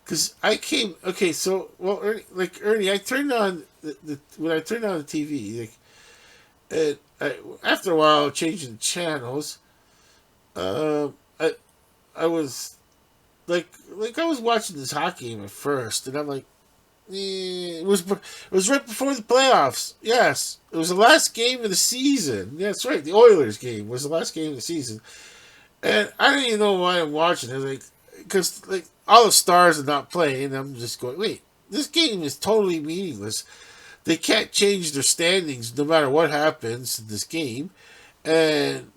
Because I came. Okay, so, well, Ernie, I turned on when I turned on the TV, and after a while, changing channels, uh, I, I was I was watching this hockey game at first, and I'm like, it was right before the playoffs. Yes, it was the last game of the season. That's right. The Oilers game was the last game of the season, and I don't even know why I'm watching it. Because all the stars are not playing. And I'm just going, wait, this game is totally meaningless. They can't change their standings no matter what happens in this game, and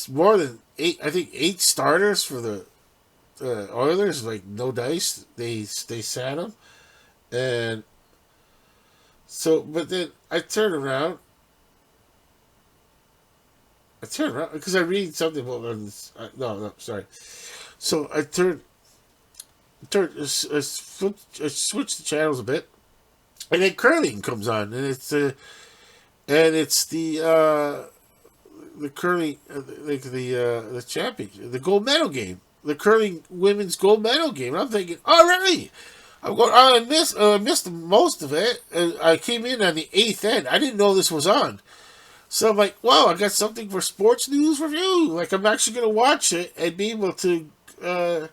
more than eight. I think 8 starters for the Oilers, like no dice. They sat them. And so, but then I turn around. Because I read something about this. No, sorry. So I switch the channels a bit, and then curling comes on, and it's the curling the championship, the gold medal game, the curling women's gold medal game. And I'm thinking, all right. I'm going. I missed most of it. And I came in on the 8th end. I didn't know this was on. So I'm like, wow, I got something for sports news review. Like I'm actually gonna watch it and be able uh,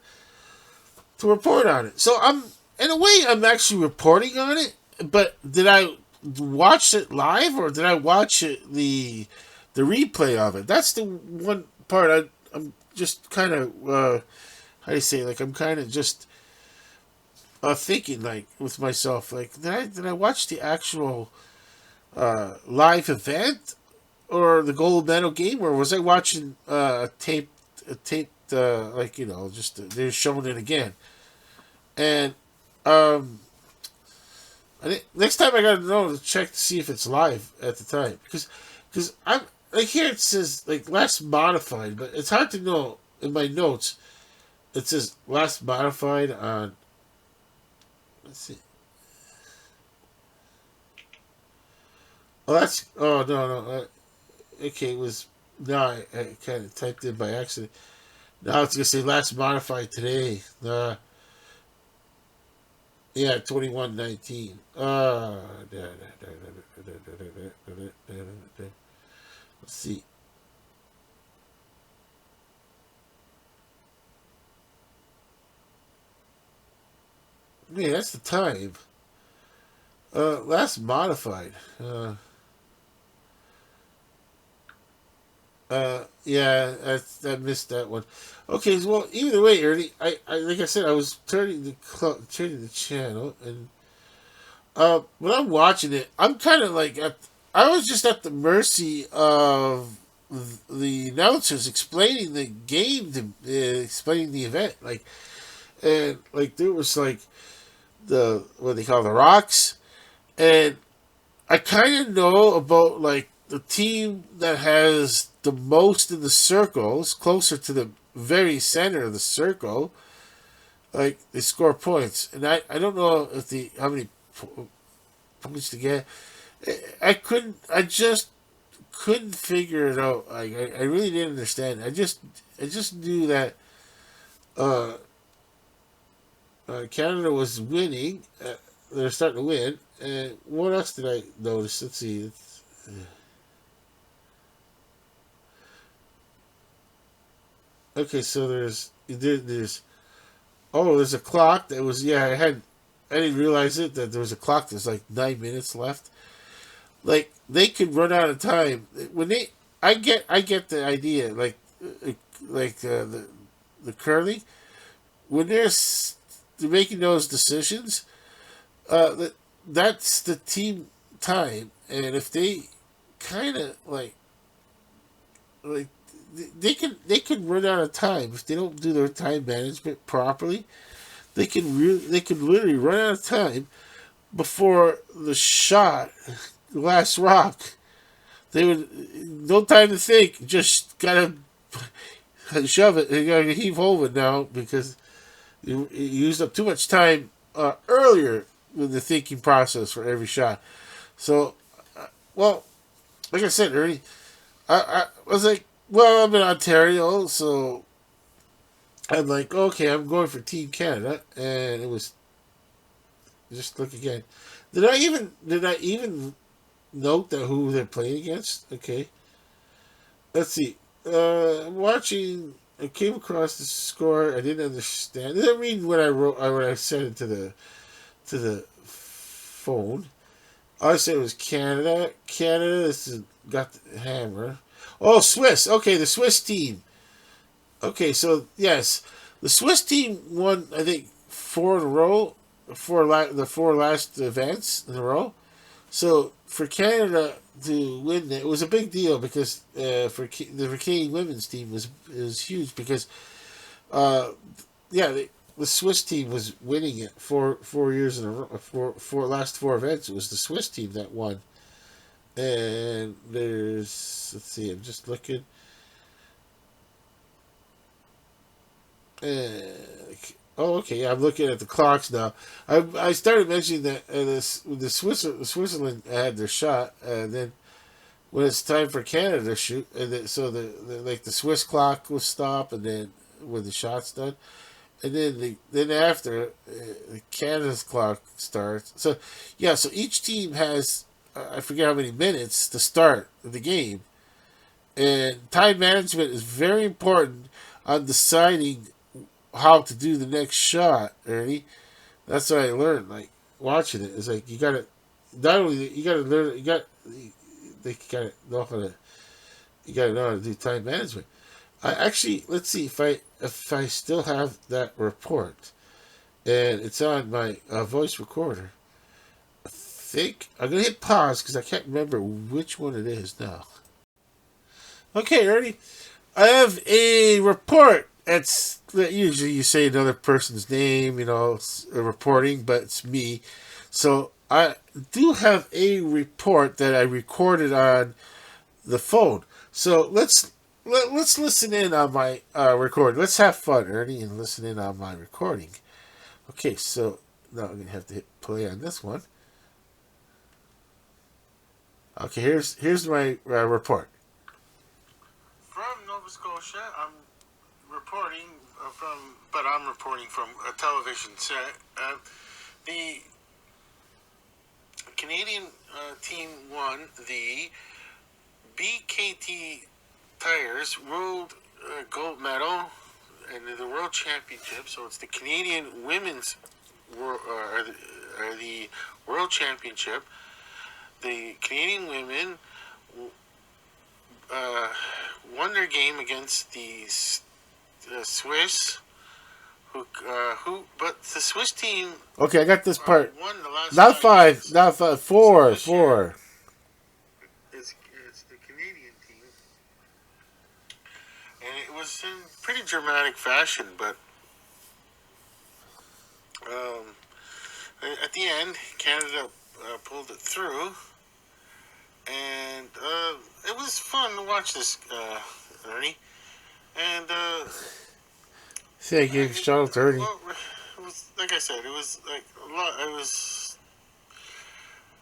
to report on it. So I'm in a way I'm actually reporting on it. But did I watch it live or did I watch it the replay of it? That's the one part I'm just kind of how do you say, like I'm kind of just thinking like with myself, like did I watch the actual live event or the gold medal game, or was I watching a taped like just they're showing it again? And um, I think next time I gotta know to check to see if it's live at the time because I'm like here it says like last modified, but it's hard to know in my notes. It says last modified on. Let's see. Oh, that's no. Okay, it was no. I kind of typed in by accident. Now it's gonna say last modified today. Yeah, 21-19. Let's see. Yeah, that's the time. Last modified. Yeah, I missed that one. Okay, well, either way, Ernie, I like I said, I was turning the channel, and when I'm watching it, I'm kind of like I was just at the mercy of the announcers explaining the game, explaining the event, like and like there was like the what they call the rocks, and I kind of know about like the team that has the most in the circles, closer to the very center of the circle. Like they score points, and I don't know if the how many points to get. I couldn't. I just couldn't figure it out. I really didn't understand. I just knew that uh, Canada was winning. They're starting to win. And what else did I notice? Let's see. Okay, so there's there's a clock that was I didn't realize it that there was a clock. There's like 9 minutes left. Like they could run out of time when they. I get the idea. Uh, the curling when they're making those decisions. That that's the team time, and if they kind of like they could run out of time if they don't do their time management properly. They could literally run out of time before the shot, the last rock. They would no time to think. Just gotta shove it. You gotta heave over it now because you used up too much time earlier with the thinking process for every shot. So, well, like I said, Ernie, I was like, well, I'm in Ontario, so I'm like, okay, I'm going for Team Canada, and it was just look again. Did I even note that who they're playing against? Okay, let's see. I'm watching. I came across the score. I didn't understand. I didn't read what I wrote. When I sent it to the phone. All I said was Canada. Canada. This is got the hammer. Oh, Swiss. Okay, the Swiss team. Okay, so yes, the Swiss team won. I think four in a row. The four last events in a row. So for Canada to win it was a big deal because the Canadian women's team was huge because uh, the Swiss team was winning it four years in a row. For last four events, it was the Swiss team that won. And let's see, I'm just looking. Oh, okay. Yeah, I'm looking at the clocks now. I started mentioning that Switzerland had their shot, and then when it's time for Canada to shoot, and then, so the Swiss clock will stop, and then when the shot's done, and then after Canada's clock starts. So yeah, so each team has I forget how many minutes to start the game. And time management is very important on deciding how to do the next shot, Ernie. That's what I learned. Like watching it, it's like you gotta not only you gotta learn, they gotta know how to you gotta know how to do time management. I actually let's see if I still have that report, and it's on my voice recorder. I think I'm gonna hit pause because I can't remember which one it is now. Okay, Ernie, I have a report. It's usually you say another person's name, reporting, but it's me. So I do have a report that I recorded on the phone. So let's listen in on my recording. Let's have fun, Ernie, and listen in on my recording. Okay, so now I'm gonna have to hit play on this one. Okay, here's my report. From Nova Scotia, I'm reporting from a television set. The Canadian team won the BKT Tires World Gold Medal in the World Championship. So it's the Canadian Women's the World Championship. The Canadian women won their game against the Swiss, but the Swiss team. Okay, I got this part. Won the last not five, not five, four. It's the Canadian team, and it was in pretty dramatic fashion. But at the end, Canada pulled it through. And it was fun to watch this, Ernie. And say again, shout out to Ernie. Well, it was like I said, it was like a lot. It was.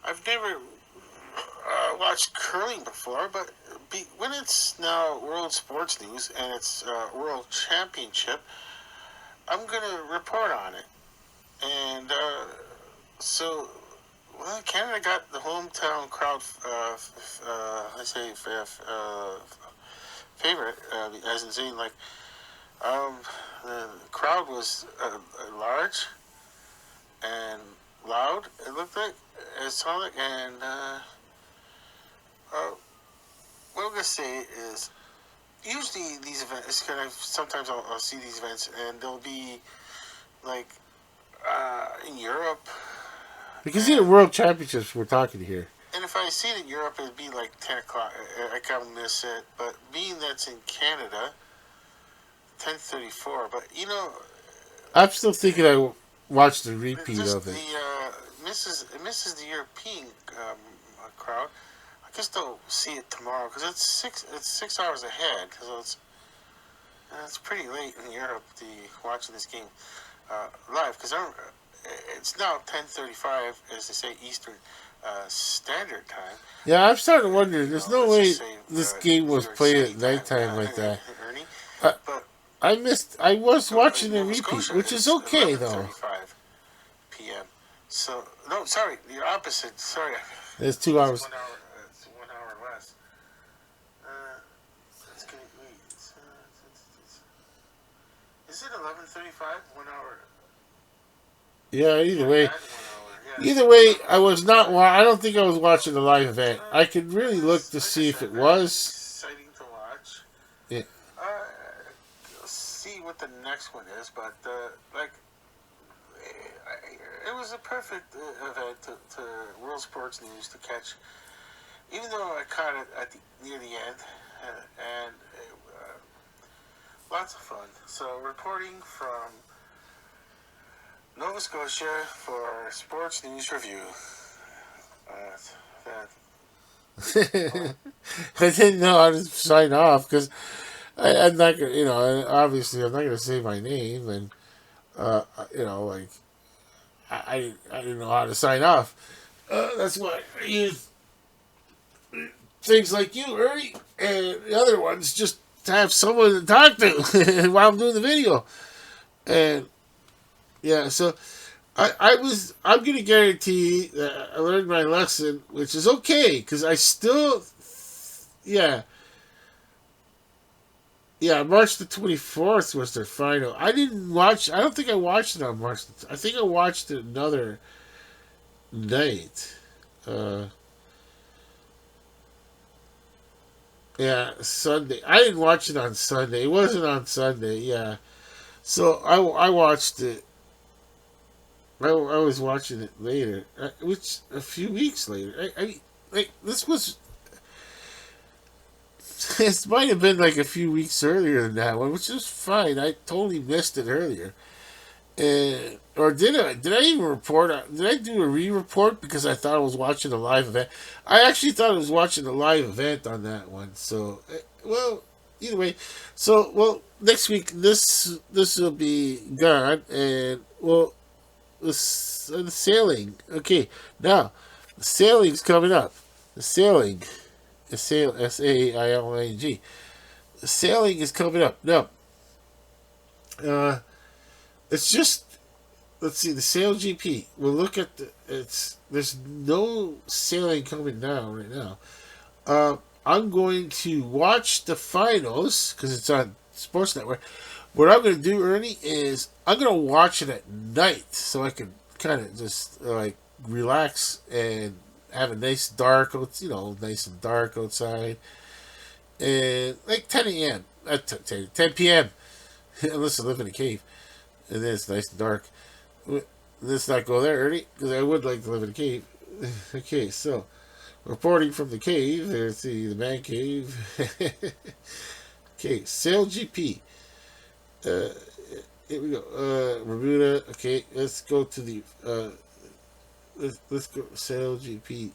I've never watched curling before, but when it's now World Sports News and it's World Championship, I'm gonna report on it. And so. Well, Canada got the hometown crowd, favorite, as in saying, like, the crowd was large and loud, it looked like, it sounded like, and, what I'm going to say is, usually these events, sometimes I'll see these events, and they'll be, like, in Europe. Because the World Championships we're talking here. And if I see it in Europe, it'd be like 10 o'clock. I can't miss it. But being that's in Canada, 10:34. But, I'm still thinking I watched the repeat of it. It misses the European crowd. I guess they'll see it tomorrow because it's 6 hours ahead. So it's pretty late in Europe to watching this game live because it's now 10:35, as they say, Eastern Standard Time. Yeah, I'm starting to wonder. There's no way this game was played at nighttime like that. Ernie. But I was watching the repeat, which is okay though. 11:35 p.m. So no, sorry, the opposite. Sorry, it's 2 hours. It's 1 hour less. Is it 11:35? 1 hour. Yeah, either way, I was not. I don't think I was watching the live event. I could really look to see if it was exciting to watch. Yeah. See what the next one is, but it was a perfect event to World Sports News to catch. Even though I caught it near the end, and lots of fun. So reporting from Nova Scotia for Sports News Review. I didn't know how to sign off because I'm not gonna, obviously I'm not gonna say my name, and like I didn't know how to sign off. That's why I use things like you, Ernie, and the other ones just to have someone to talk to while I'm doing the video, and. Yeah, so I'm gonna guarantee that I learned my lesson, which is okay because I still, yeah, yeah. March the 24th was their final. I didn't watch. I don't think I watched it on March. I think I watched it another night. Uh, yeah, Sunday. I didn't watch it on Sunday. It wasn't on Sunday. Yeah, so I watched it. I was watching it later, which a few weeks later. Like this was. This might have been like a few weeks earlier than that one, which is fine. I totally missed it earlier. Or did I? Did I even report? Did I do a re-report because I thought I was watching a live event? I actually thought I was watching a live event on that one. So, well, either way. So, well, next week this will be gone, and well, the sailing. Okay, now the sailing's coming up. The sailing, the sail SAILING. The sailing is coming up now. Uh, it's just let's see the sail GP. We'll look at it's. There's no sailing coming down right now. I'm going to watch the finals because it's on Sports Network. What I'm going to do, Ernie, is I'm going to watch it at night so I can kind of just like relax and have a nice dark, nice and dark outside, and like 10 a.m. 10 p.m. Unless I live in a cave, and then it's nice and dark. Let's not go there, Ernie, because I would like to live in a cave. Okay, so reporting from the cave. There's the man cave. Okay, Sail GP. Uh, Here we go. Bermuda. Okay, let's go to the. Let's go Sail GP.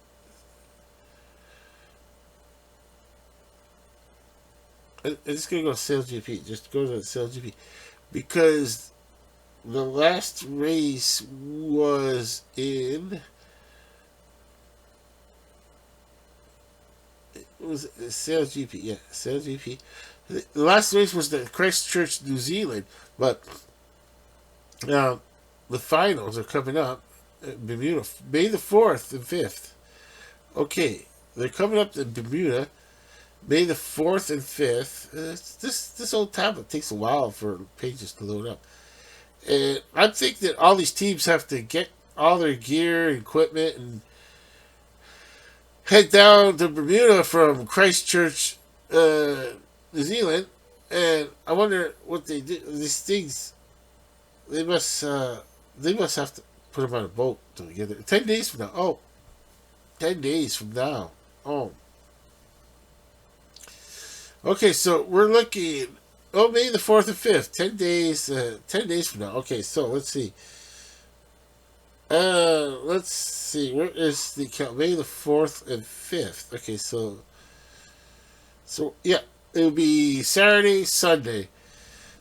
I'm just gonna go Sail GP. Just go to the Sail GP because the last race was in. It was Sail GP. Yeah, Sail GP. The last race was the Christchurch, New Zealand, but the finals are coming up. Bermuda, May the 4th and 5th. Okay, they're coming up to Bermuda, May the 4th and 5th. This old tablet takes a while for pages to load up. And I think that all these teams have to get all their gear and equipment and head down to Bermuda from Christchurch, New Zealand. And I wonder what they do. These things, they must have to put them on a boat to get there. 10 days from now. Oh, 10 days from now. Oh. Okay, so we're looking. Oh, May the 4th and 5th. 10 days. 10 days from now. Okay, so let's see. Let's see. Where is the count? May the 4th and 5th. Okay, so yeah, it'll be Saturday, Sunday.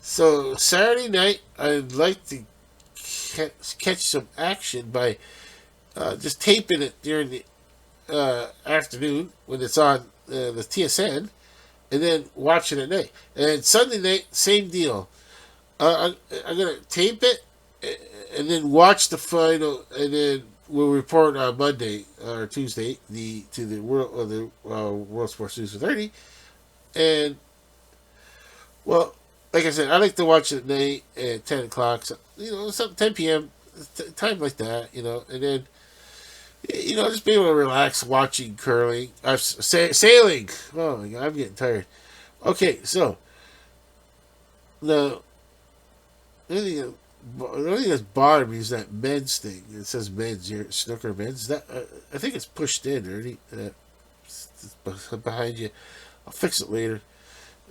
So Saturday night, I'd like to catch some action by just taping it during the afternoon when it's on the TSN, and then watching it at night. And Sunday night, same deal. I'm gonna tape it and then watch the final, and then we'll report on Monday or Tuesday to the World Sports News with Ernie. And well, like I said, I like to watch it at night at 10 o'clock. So, some 10 p.m. Time like that. And then just be able to relax watching curling. Sailing. Oh my God, I'm getting tired. Okay, so the only thing that's bothering me is that men's thing. It says men's here, snooker men's. That I think it's pushed in, Ernie. It's behind you. I'll fix it later.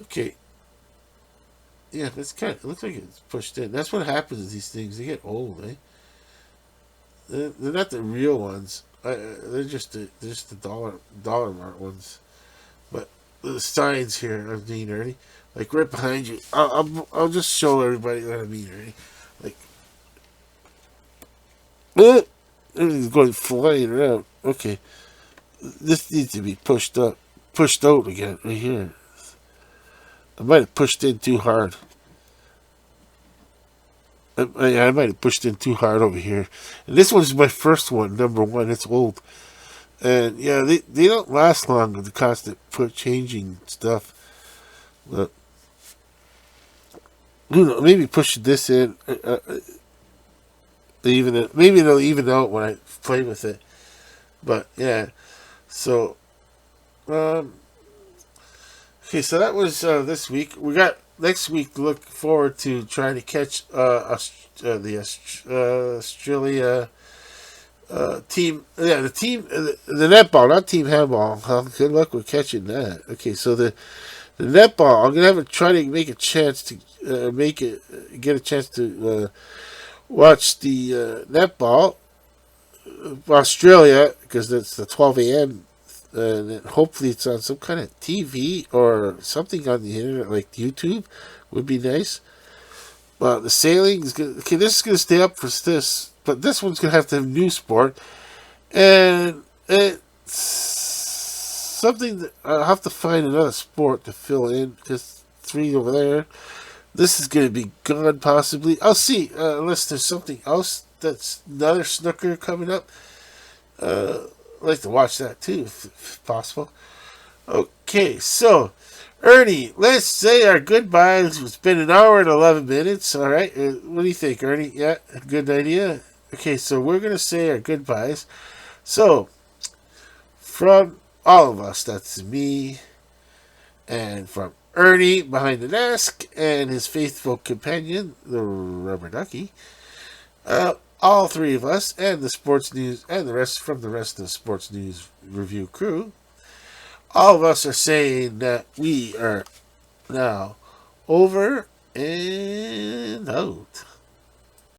Okay. Yeah, that's it looks like it's pushed in. That's what happens with these things. They get old, eh? They're not the real ones. They're just the dollar mark ones. But the signs here, I mean, Ernie, like right behind you. I'll just show everybody what I mean, Ernie. Like, everything's going flying around. Okay, this needs to be pushed out again, right here. I might have pushed in too hard. I might have pushed in too hard over here. And this one's my first one, number one. It's old. And yeah, they don't last long with the constant changing stuff. But who knows, maybe push this in. Maybe they'll even out when I play with it. But yeah, so um, okay, so that was this week. We got next week to look forward to trying to catch Australia team. Yeah, the team, the netball, not team handball. Huh? Good luck with catching that. Okay, so the netball. I'm gonna have to try to make a chance to get a chance to watch the netball Australia because it's the 12 a.m. And hopefully it's on some kind of TV or something on the internet like YouTube would be nice. The sailing is gonna, okay. This is gonna stay up for this, but this one's gonna have to have new sport, and it's something that I'll have to find another sport to fill in because three over there. This is gonna be gone possibly. I'll see unless there's something else that's another snooker coming up. I'd like to watch that too if possible. Okay, so Ernie, let's say our goodbyes. It's been an hour and 11 minutes. All right. What do you think, Ernie? Yeah, good idea. Okay, so we're going to say our goodbyes. So, from all of us, that's me, and from Ernie behind the desk, and his faithful companion, the rubber ducky, all three of us, and the sports news, and the rest of the sports news review crew, all of us are saying that we are now over and out.